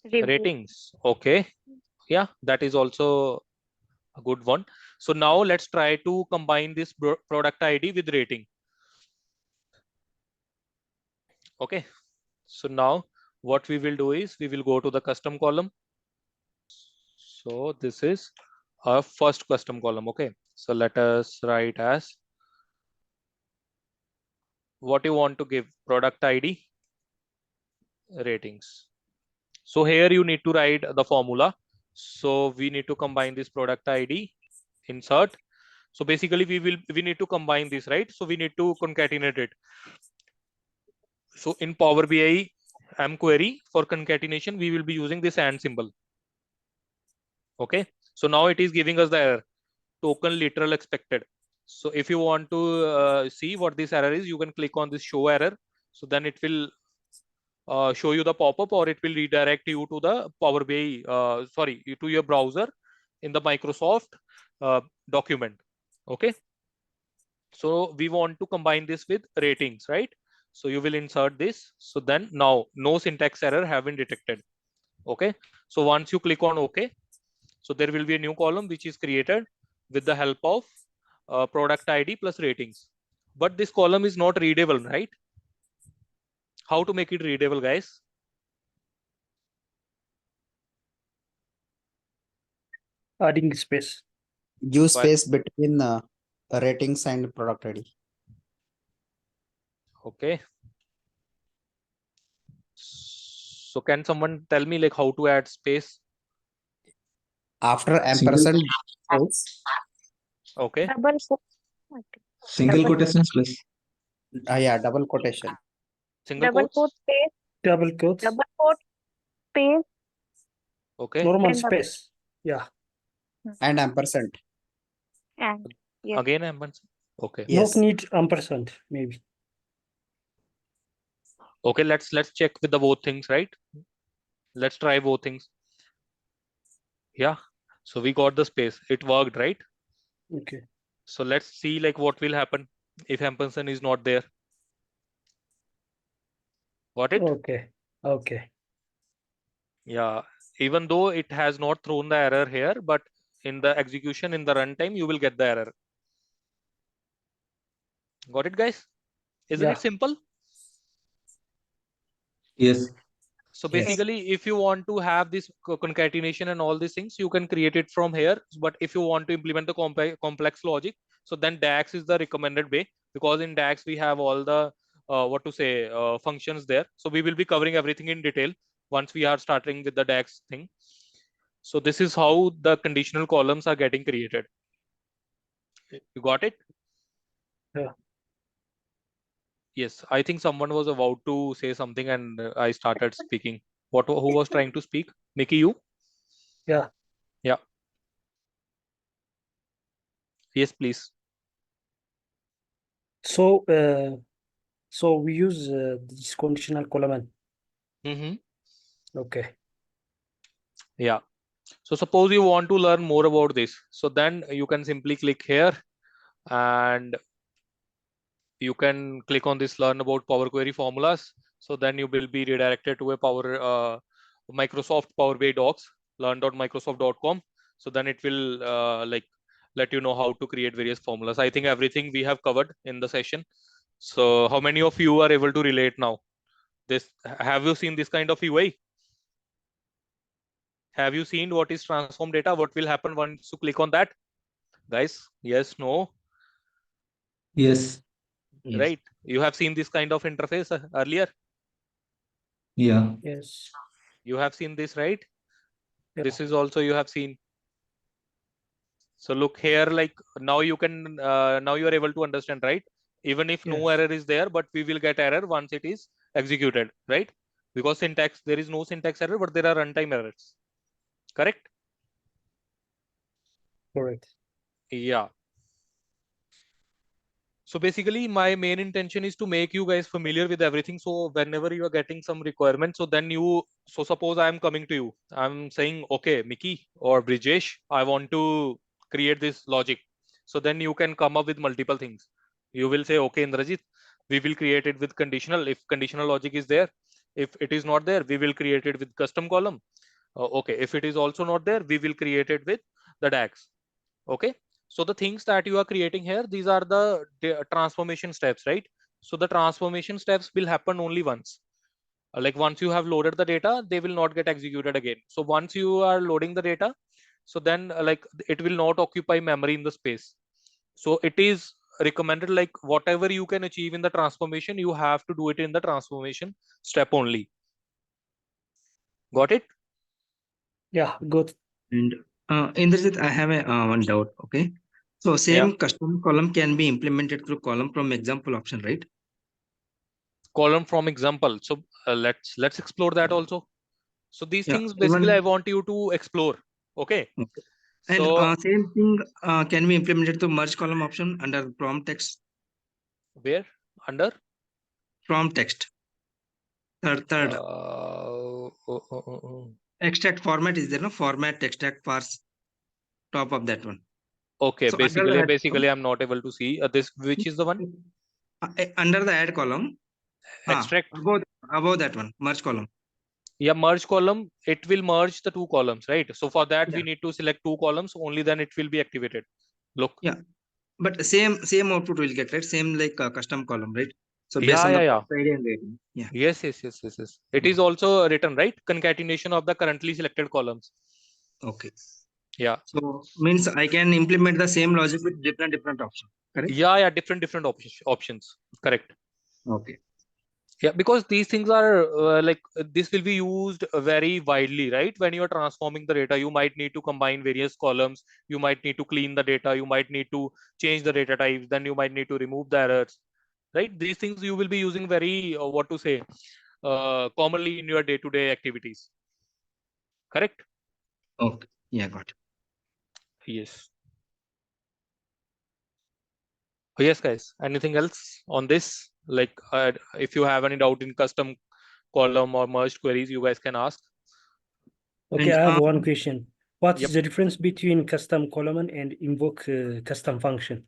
review. Ratings. Okay. Yeah, that is also a good one. So now let's try to combine this product ID with rating. Okay. So now what we will do is we will go to the custom column. So this is our first custom column. Okay. So let us write as what you want to give, product ID, ratings. So here you need to write the formula. So we need to combine this product ID, insert. So basically we need to combine this, right? So we need to concatenate it. So in Power BI M query for concatenation, we will be using this AND symbol. Okay. So now it is giving us the error, token literal expected. So if you want to see what this error is, you can click on this show error. So then it will show you the pop-up, or it will redirect you to the Power BI, sorry, to your browser in the Microsoft document. Okay. So we want to combine this with ratings, right? So you will insert this. So then now no syntax error have been detected. Okay. So once you click on OK, so there will be a new column which is created with the help of product ID plus ratings. But this column is not readable, right? How to make it readable, guys? Adding space. Give space between ratings and product ID. Okay. So can someone tell me like how to add space? After ampersand. Okay. Double Single quotation space. Yeah, double quotation. Single double quotes? quote space. Double quotes. Double quote space. Okay. Normal And space. Yeah. And ampersand. And yes. Again ampersand. Okay. Yes. Not need ampersand, maybe. Okay, let's check with the both things, right? Let's try both things. Yeah. So we got the space. It worked, right? Okay. So let's see like what will happen if ampersand is not there. Got it? Okay. Okay. Yeah. Even though it has not thrown the error here, but in the execution, in the runtime, you will get the error. Got it, guys? Isn't it simple? Yes. So basically, if you want to have this concatenation and all these things, you can create it from here. But if you want to implement the complex logic, so then DAX is the recommended way, because in DAX we have all the functions there. So we will be covering everything in detail once we are starting with the DAX thing. So this is how the conditional columns are getting created. You got it? Yeah. Yes, I think someone was about to say something and I started speaking. Who was trying to speak? Nikki, you? Yeah. Yeah. Yes, please. So we use this conditional column. Mm-hmm. Okay. Yeah. So suppose you want to learn more about this. So then you can simply click here and you can click on this learn about Power Query formulas. So then you will be redirected to a Microsoft Power BI docs, learn.microsoft.com. So then it will let you know how to create various formulas. I think everything we have covered in the session. So how many of you are able to relate now? Have you seen this kind of UI? Have you seen what is transform data? What will happen once you click on that? Guys, yes, no? Yes. Right? You have seen this kind of interface earlier? Yeah. Yes. You have seen this, right? Yeah. This is also you have seen. So look here, like now you can, now you are able to understand, right? Even if no Yes. error is there, but we will get error once it is executed, right? Because syntax, there is no syntax error, but there are runtime errors. Correct? Correct. Yeah. So basically my main intention is to make you guys familiar with everything. So whenever you are getting some requirements, so then so suppose I am coming to you, I'm saying, okay, Mickey or Brijesh, I want to create this logic. So then you can come up with multiple things. You will say, okay, Indrajit, we will create it with conditional. If conditional logic is there, if it is not there, we will create it with custom column. Okay, if it is also not there, we will create it with the DAX. Okay, so the things that you are creating here, these are the transformation steps, right? So the transformation steps will happen only once. Like once you have loaded the data, they will not get executed again. So once you are loading the data, so then like it will not occupy memory in the space. So it is recommended, like whatever you can achieve in the transformation, you have to do it in the transformation step only. Got it? Yeah, good. And Indrajit, I have one doubt. Okay. So same custom column can be implemented through column from example option, right? Column from example. So let's explore that also. So these Yeah, things basically even I want you to explore. Okay. okay. And So same thing can be implemented to merge column option under prompt text. Where? Under? Prompt text. Third. Extract format is there, no? Format extract parse. Top of that one. Okay, So under the basically I'm not able to see this. Which is the one? Under the add column. Extract. Above that one, merge column. Yeah, merge column. It will merge the two columns, right? So for that we need to select two columns. Only then it will be activated. Look. Yeah, but same output will get, right? Same like custom column, right? So based Yeah, on the yeah. ID and rating. Yeah. Yes. It is also written, right? Concatenation of the currently selected columns. Okay. Yeah. So means I can implement the same logic with different options, correct? Yeah, different options. Correct. Okay. Yeah, because these things are this will be used very widely, right? When you are transforming the data, you might need to combine various columns, you might need to clean the data, you might need to change the data types, then you might need to remove the errors, right? These things you will be using very commonly in your day-to-day activities. Correct? Okay. Yeah, got it. Yes. Yes, guys. Anything else on this? Like, if you have any doubt in custom column or merged queries, you guys can ask. Okay, And, I have one question. What Yep. is the difference between custom column and invoke custom function?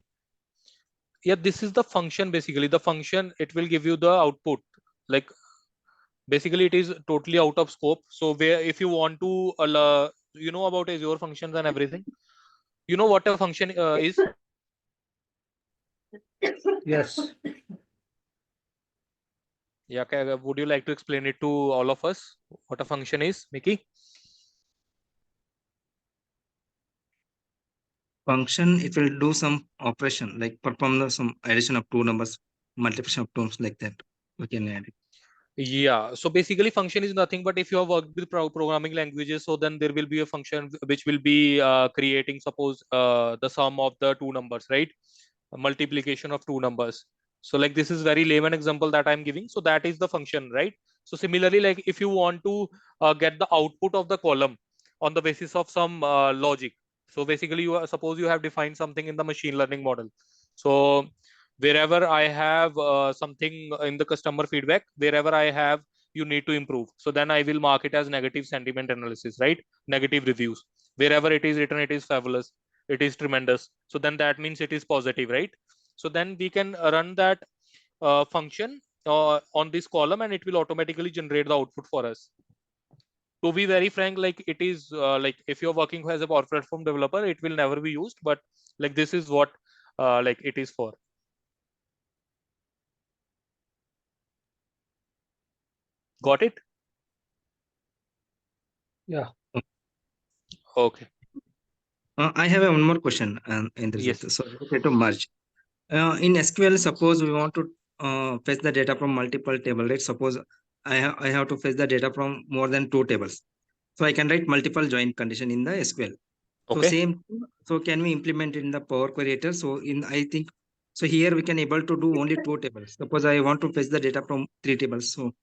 Yeah, this is the function. Basically the function, it will give you the output. Like basically it is totally out of scope. So where if you want to you know about Azure functions and everything, you know what a function is? Yes. Yeah, okay. Would you like to explain it to all of us what a function is, Mickey? function, it will do some operation, like perform some addition of two numbers, multiplication of terms, like that. We can add it. Yeah, so basically function is nothing but if you have worked with programming languages, so then there will be a function which will be creating, suppose, the sum of the two numbers, right? A multiplication of two numbers. So like this is very layman example that I'm giving. So that is the function, right? So similarly, like if you want to get the output of the column on the basis of some logic. So basically, suppose you have defined something in the machine learning model. So wherever I have something in the customer feedback, wherever I have you need to improve, so then I will mark it as negative sentiment analysis, right? Negative reviews. Wherever it is written it is fabulous, it is tremendous, so then that means it is positive, right? So then we can run that function on this column and it will automatically generate the output for us. To be very frank, like it is like if you're working as a Power Platform developer, it will never be used, but like this is what like it is for. Got it? Yeah. Okay. I have one more question in this. Yes. So related to merge. In SQL, suppose we want to fetch the data from multiple tables, right? Suppose I have to fetch the data from more than two tables. So I can write multiple join condition in the SQL. So Okay. same. So can we implement it in the Power Query editor? So in I think so here we can able to do only two tables. Suppose I want to fetch the data from three tables. So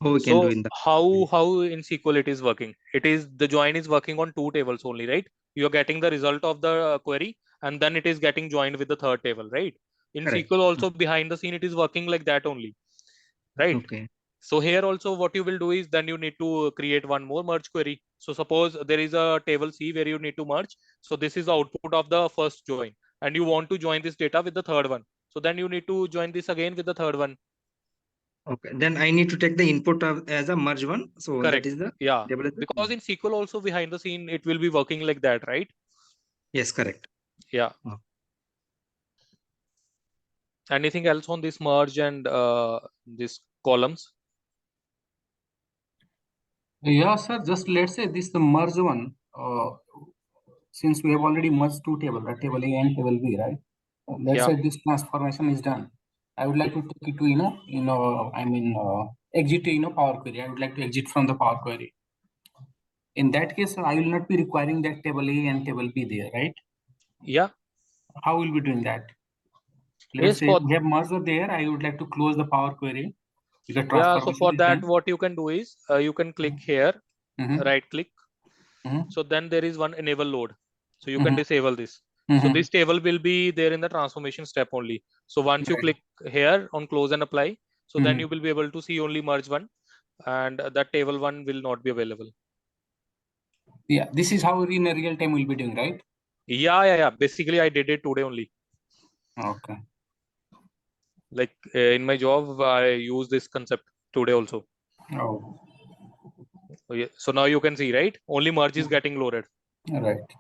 how we can do So in the how in SQL it is working? It is the join is working on two tables only, right? You're getting the result of the query and then it is getting joined with the third table, right? In correct? SQL also behind the scene it is working like that only, right? Okay. So here also what you will do is then you need to create one more merge query. So suppose there is a table C where you need to merge. So this is the output of the first join and you want to join this data with the third one. So then you need to join this again with the third one. Okay. Then I need to take the input as a merge one. So that Correct. is the Yeah. table. Because in SQL also behind the scene it will be working like that, right? Yes, correct. Yeah. Oh. Anything else on this merge and this columns? Yeah, sir. Just let's say this the merge one. Since we have already merged two tables, right? Table A and table B, right? Let's say this transformation is done. I would like to take it to I mean exit to Power Query. I would like to exit from the Power Query. In that case, I will not be requiring that table A and table B there, right? Yeah. How will we doing that? Let's Yes, say for we have merged there. I would like to close the Power Query because yeah. So transformation for is that, done. what you can do is you can click here, right click. Mhm. So then there is one enable load. So you can Mhm. disable this. So Mhm. this table will be there in the transformation step only. So once you Right. click here on close and apply, so then Mhm. you will be able to see only merge one and that table one will not be available. Yeah, this is how in a real time we'll be doing, right? Yeah. Basically, I did it today only. Okay. Like in my job, I use this concept today also. Oh. So now you can see, right? Only merge is getting loaded. Right.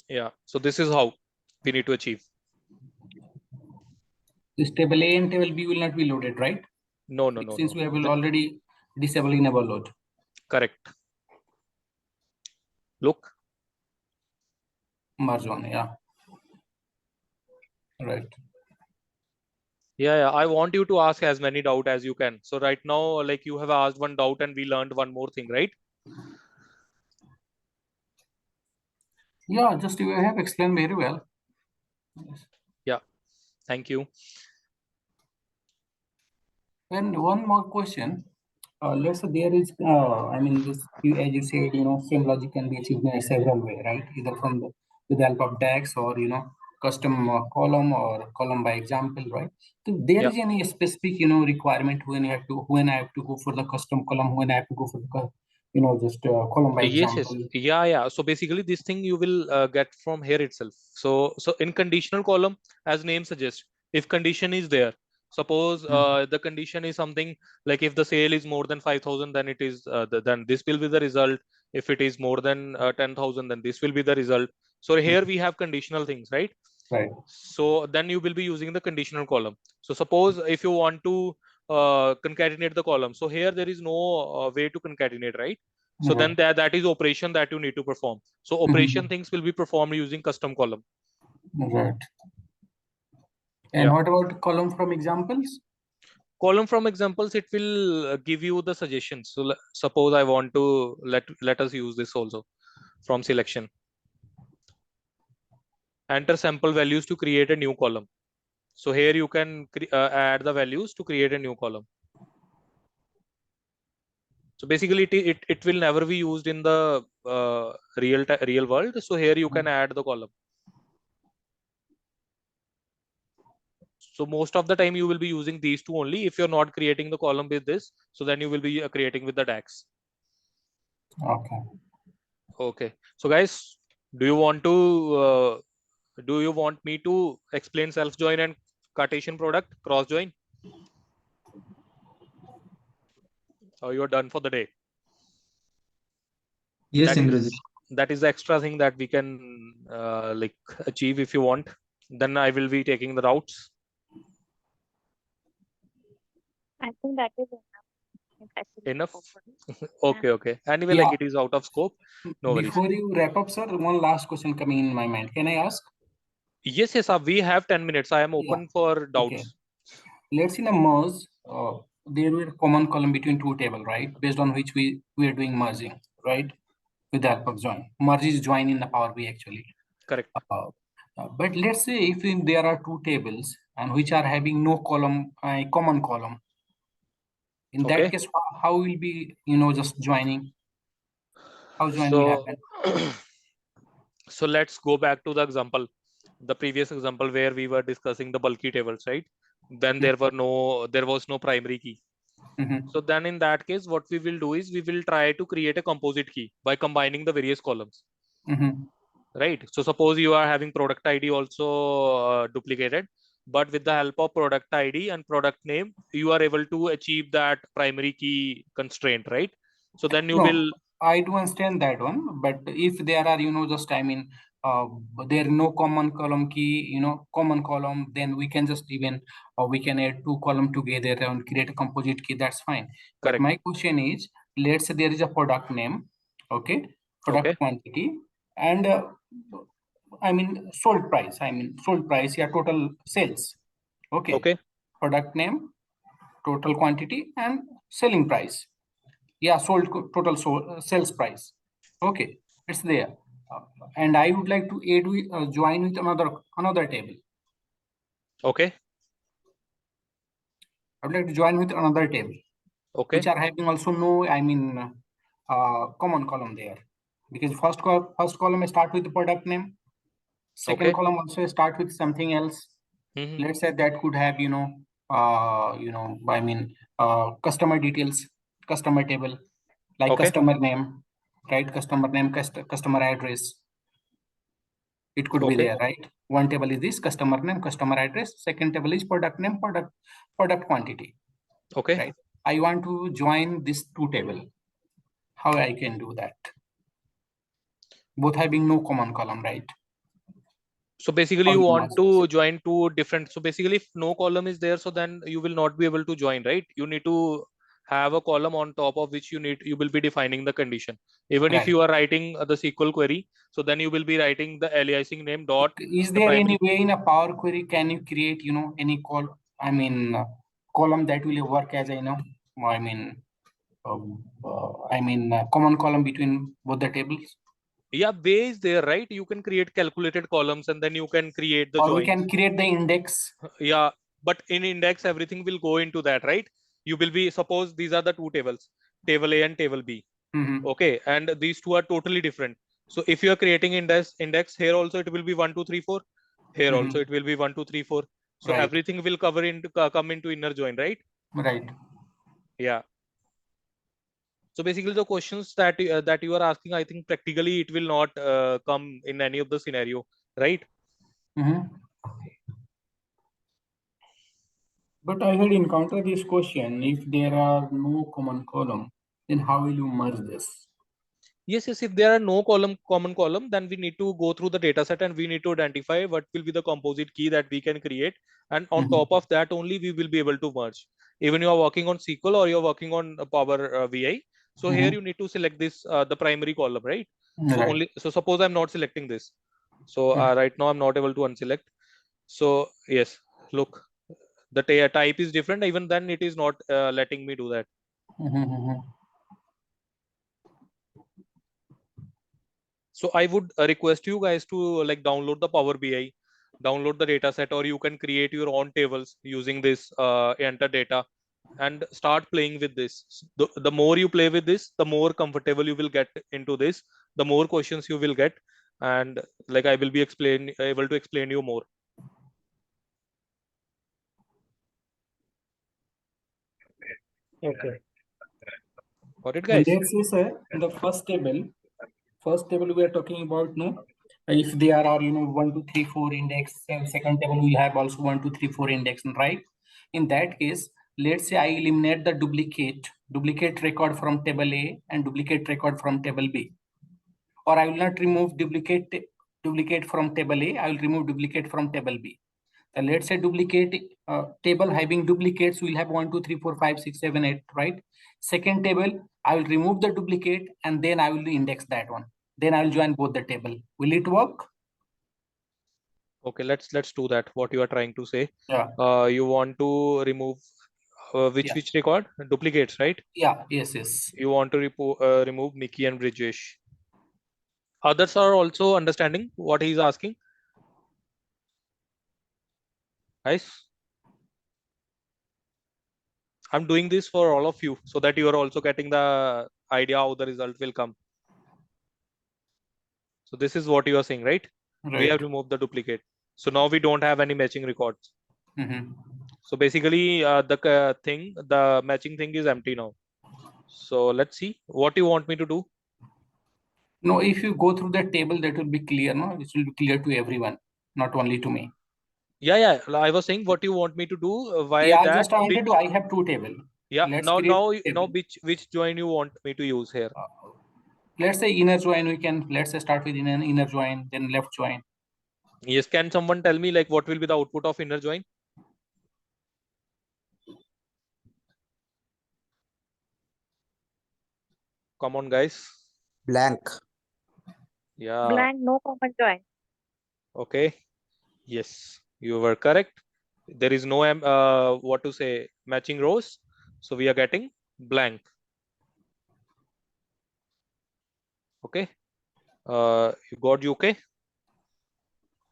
Yeah. So this is how we need to achieve. This table A and table B will not be loaded, right? No. Since we have already disabled enable load. Correct. Look. Merge one, yeah. Right. Yeah. I want you to ask as many doubt as you can. So right now, like you have asked one doubt and we learned one more thing, right? Yeah, just you have explained very well. Yes. Yeah. Thank you. And one more question. Let's say there is, I mean, this as you said, same logic can be achieved in several way, right? Either from with the help of DAX or custom column or column by example, right? So there is any specific requirement when I have to go for the custom column, when I have to go for the just column by Yes. example. Yeah. So basically this thing you will get from here itself. So in conditional column, as name suggests, if condition is there, suppose the condition is something like if the sale is more than 5,000, then it is then this will be the result. If it is more than 10,000, then this will be the result. So here we have conditional things, right? Right. So then you will be using the conditional column. So suppose if you want to concatenate the column, so here there is no way to concatenate, right? So then that is operation that you need to perform. So operation things will be performed using custom column. Right. And what about column from examples? Column from examples, it will give you the suggestions. So suppose I want to let us use this also from selection. Enter sample values to create a new column. So here you can add the values to create a new column. So basically it will never be used in the real world. So here you can add the column. So most of the time you will be using these two only. If you're not creating the column with this, so then you will be creating with the DAX. Okay. Okay. So guys, do you want me to explain self join and Cartesian product cross join? Or you're done for the day? Yes, Indrajit. That is the extra thing that we can like achieve. If you want, then I will be taking the routes. I think that is enough. Okay. Anyway, Yeah. like it is out of scope. No worries. Before you wrap up, sir, one last question coming in my mind. Can I ask? Yes, we have 10 minutes. I am open for doubts. Okay. Let's in a merge, there were common column between two tables, right? Based on which we are doing merging, right? With the help of join. Merge is join in the Power BI actually. Correct. But let's say if there are two tables and which are having no column, common column. In that case, how will be, just joining? How join will happen? So let's go back to the example, the previous example where we were discussing the bulky tables, right? Then there was no primary key. So then in that case, what we will do is we will try to create a composite key by combining the various columns. Right. So suppose you are having product ID also duplicated, but with the help of product ID and product name, you are able to achieve that primary key constraint, right? So then you will. I do understand that one, but if there are, just there no common column key, common column, then we can just even we can add two column together and create a composite key. That's fine. Correct. But my question is, let's say there is a product name, okay, product quantity, and sold price. Yeah, total sales. Okay. Product name, total quantity, and selling price. Yeah, total sales price. Okay, it's there. And I would like to add join with another table. Okay. I would like to join with another table. Okay. Which are having also no, common column there. Because first column start with the product name. Second column also start with something else. Let's say that could have, customer details, customer table, like customer name, right? Customer name, customer address. It could be there, right? One table is this customer name, customer address. Second table is product name, product quantity. Okay. Right. I want to join this two table. How I can do that? Both having no common column, right? So basically you want to join two different. So basically if no column is there, so then you will not be able to join, right? You need to have a column on top of which you will be defining the condition. Even if you are writing the SQL query, so then you will be writing the aliasing name dot. Is there any way in a Power Query can you create, any column that will work as common column between both the tables? Yeah, way is there, right? You can create calculated columns and then you can create the or joins. We can create the index. Yeah, but in index, everything will go into that, right? You will be, suppose these are the two tables, table A and table B. Okay, and these two are totally different. So if you are creating index here also it will be 1, 2, 3, 4. Here also it will be 1, 2, 3, 4. So everything will come into inner join, right? Right. Yeah. So basically the questions that you are asking, I think practically it will not come in any of the scenario, right? But I had encountered this question: if there are no common column, then how will you merge this? Yes. If there are no common column, then we need to go through the data set and we need to identify what will be the composite key that we can create. And on top of that only we will be able to merge. Even you are working on SQL or you're working on Power BI. So here you need to select this, the primary column, right? So suppose I'm not selecting this. So right now I'm not able to unselect. So yes, look, the type is different, even then it is not letting me do that. So I would request you guys to like download the Power BI, download the data set, or you can create your own tables using this enter data and start playing with this. The more you play with this, the more comfortable you will get into this, the more questions you will get, and like I will be able to explain you more. Okay. Got it, guys? Index is the first table. First table we are talking about, no? If there are 1, 2, 3, 4 index, and second table we have also 1, 2, 3, 4 index, right? In that case, let's say I eliminate the duplicate record from table A and duplicate record from table B. Or I will not remove duplicate from table A, I will remove duplicate from table B. Let's say duplicate table having duplicates will have 1, 2, 3, 4, 5, 6, 7, 8, right? Second table, I will remove the duplicate and then I will index that one. Then I will join both the table. Will it work? Okay, let's do that. What you are trying to say? Yeah. You want to remove which record? Duplicates, right? Yeah. Yes. You want to remove Mickey and Bridgesh. Others are also understanding what he's asking. Guys, I'm doing this for all of you so that you are also getting the idea how the result will come. So this is what you are saying, right? We have removed the duplicate. So now we don't have any matching records. So basically the matching thing is empty now. So let's see what you want me to do. No, if you go through the table, that will be clear, no? It will be clear to everyone, not only to me. Yeah. I was saying what you want me to do. Why yeah, that? Just I want to do. I have two tables. Yeah. Let's Now which join you want me to use here? Let's say inner join. Let's say start with inner join, then left join. Yes. Can someone tell me like what will be the output of inner join? Come on, guys. Blank. Yeah. Blank, no common join. Okay. Yes, you were correct. There is no what to say matching rows, so we are getting blank. Okay. You got UK.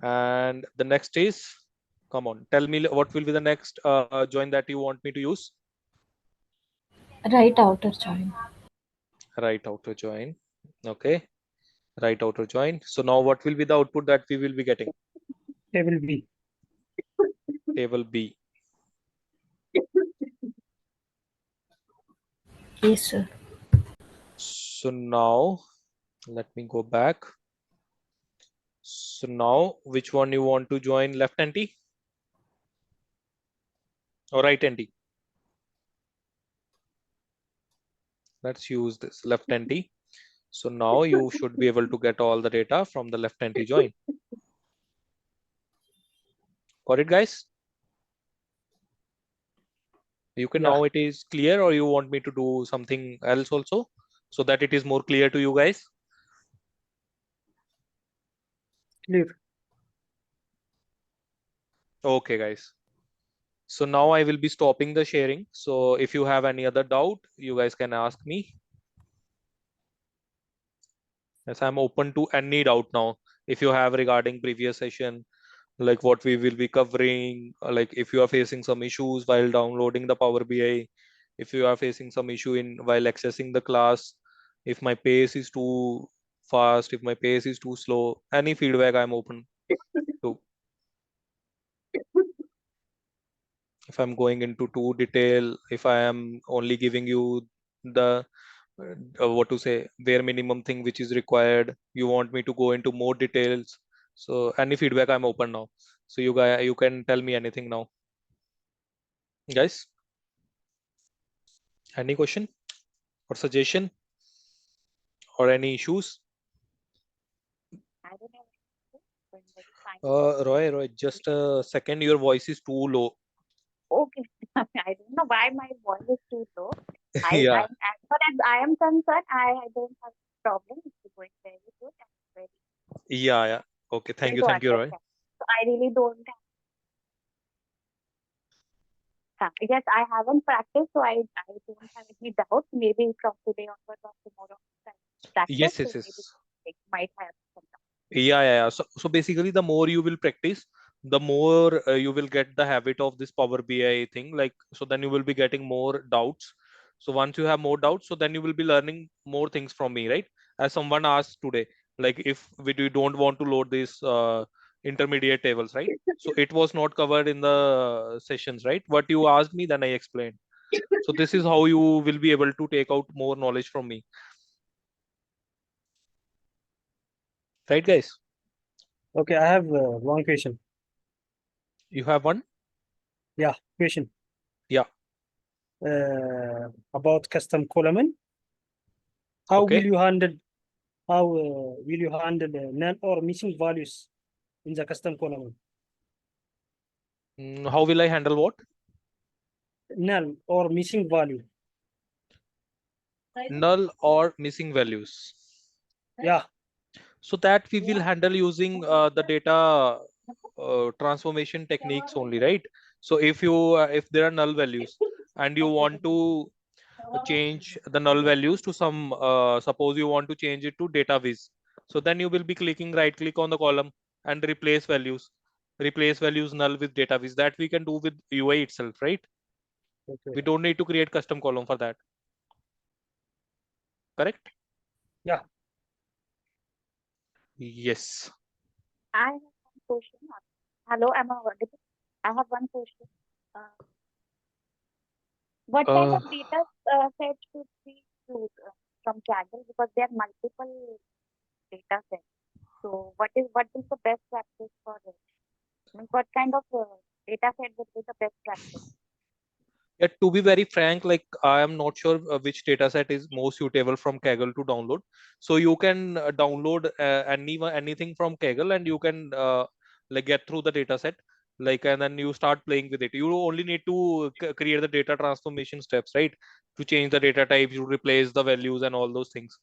And the next is, come on, tell me what will be the next join that you want me to use? Right outer join. Right outer join. Okay. Right outer join. So now what will be the output that we will be getting? Table B. Table B. Yes, sir. So now let me go back. So now which one you want to join, left anti or right anti? Let's use this left anti. So now you should be able to get all the data from the left anti join. Got it, guys? You can now it is clear, or you want me to do something else also so that it is more clear to you guys? Clear. Okay, guys. So now I will be stopping the sharing. So if you have any other doubt, you guys can ask me. Yes, I'm open to any doubt now. If you have regarding previous session, like what we will be covering, like if you are facing some issues while downloading the Power BI, if you are facing some issue in while accessing the class, if my pace is too fast, if my pace is too slow, any feedback I'm open to. If I'm going into too detail, if I am only giving you the what to say bare minimum thing which is required, you want me to go into more details, so any feedback I'm open now. So you can tell me anything now, guys. Any question or suggestion or any issues? I don't know. Roy, just a second, your voice is too low. Okay. I don't know why my voice is too low. Yeah. As far as I am concerned, I don't have problem. It's going very good and very Yeah. Okay. Thank you, to Roy. understand. So I really don't have Yes, I haven't practiced, so I don't have any doubts. Maybe from today onwards or tomorrow, practice. Yes, So yes, maybe yes. it might have some doubts. Yeah. So basically, the more you will practice, the more you will get the habit of this Power BI thing. Like, so then you will be getting more doubts. So once you have more doubts, so then you will be learning more things from me, right? As someone asked today, like if we don't want to load these intermediate tables, right? So it was not covered in the sessions, right? What you asked me, then I explained. So this is how you will be able to take out more knowledge from me, right, guys? Okay, I have one question. You have one? Yeah, question. Yeah. About custom column. How Okay. will you handle null or missing values in the custom column? How will I handle what? Null or missing value. Null or missing values. Yeah. So that we will handle using the data transformation techniques only, right? So if there are null values and you want to change the null values to some suppose you want to change it to data viz, so then you will be clicking right click on the column and replace values null with data viz. That we can do with UI itself, right? Okay. We don't need to create custom column for that, correct? Yeah. Yes. I have one question. Hello, am I audible? I have one question. What kind of data set should we use from Kaggle? Because there are multiple data sets. So what is the best practice for it? I mean, what kind of data set would be the best practice? Yeah, to be very frank, like I am not sure which data set is most suitable from Kaggle to download. So you can download anything from Kaggle and you can like get through the data set, like, and then you start playing with it. You only need to create the data transformation steps, right? To change the data types, you replace the values and all those things,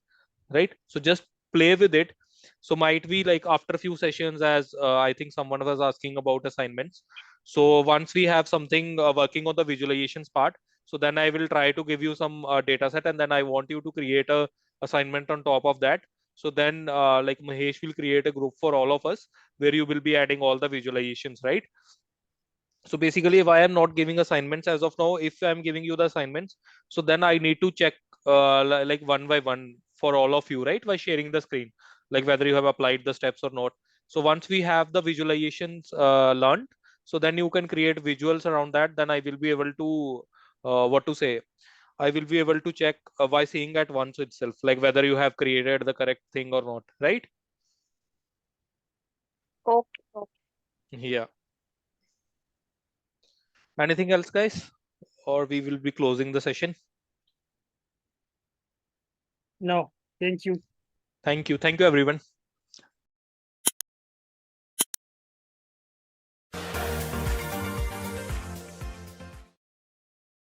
right? So just play with it. So might be like after a few sessions, as I think someone was asking about assignments. So once we have something working on the visualizations part, so then I will try to give you some data set, and then I want you to create a assignment on top of that. So then like Mahesh will create a group for all of us where you will be adding all the visualizations, right? So basically, if I am not giving assignments as of now, if I'm giving you the assignments, so then I need to check like one by one for all of you, right? By sharing the screen, like whether you have applied the steps or not. So once we have the visualizations learned, so then you can create visuals around that. Then I will be able to what to say. I will be able to check by seeing at once itself, like whether you have created the correct thing or not, right? Okay. Yeah. Anything else, guys? Or we will be closing the session. No, thank you. Thank you, everyone.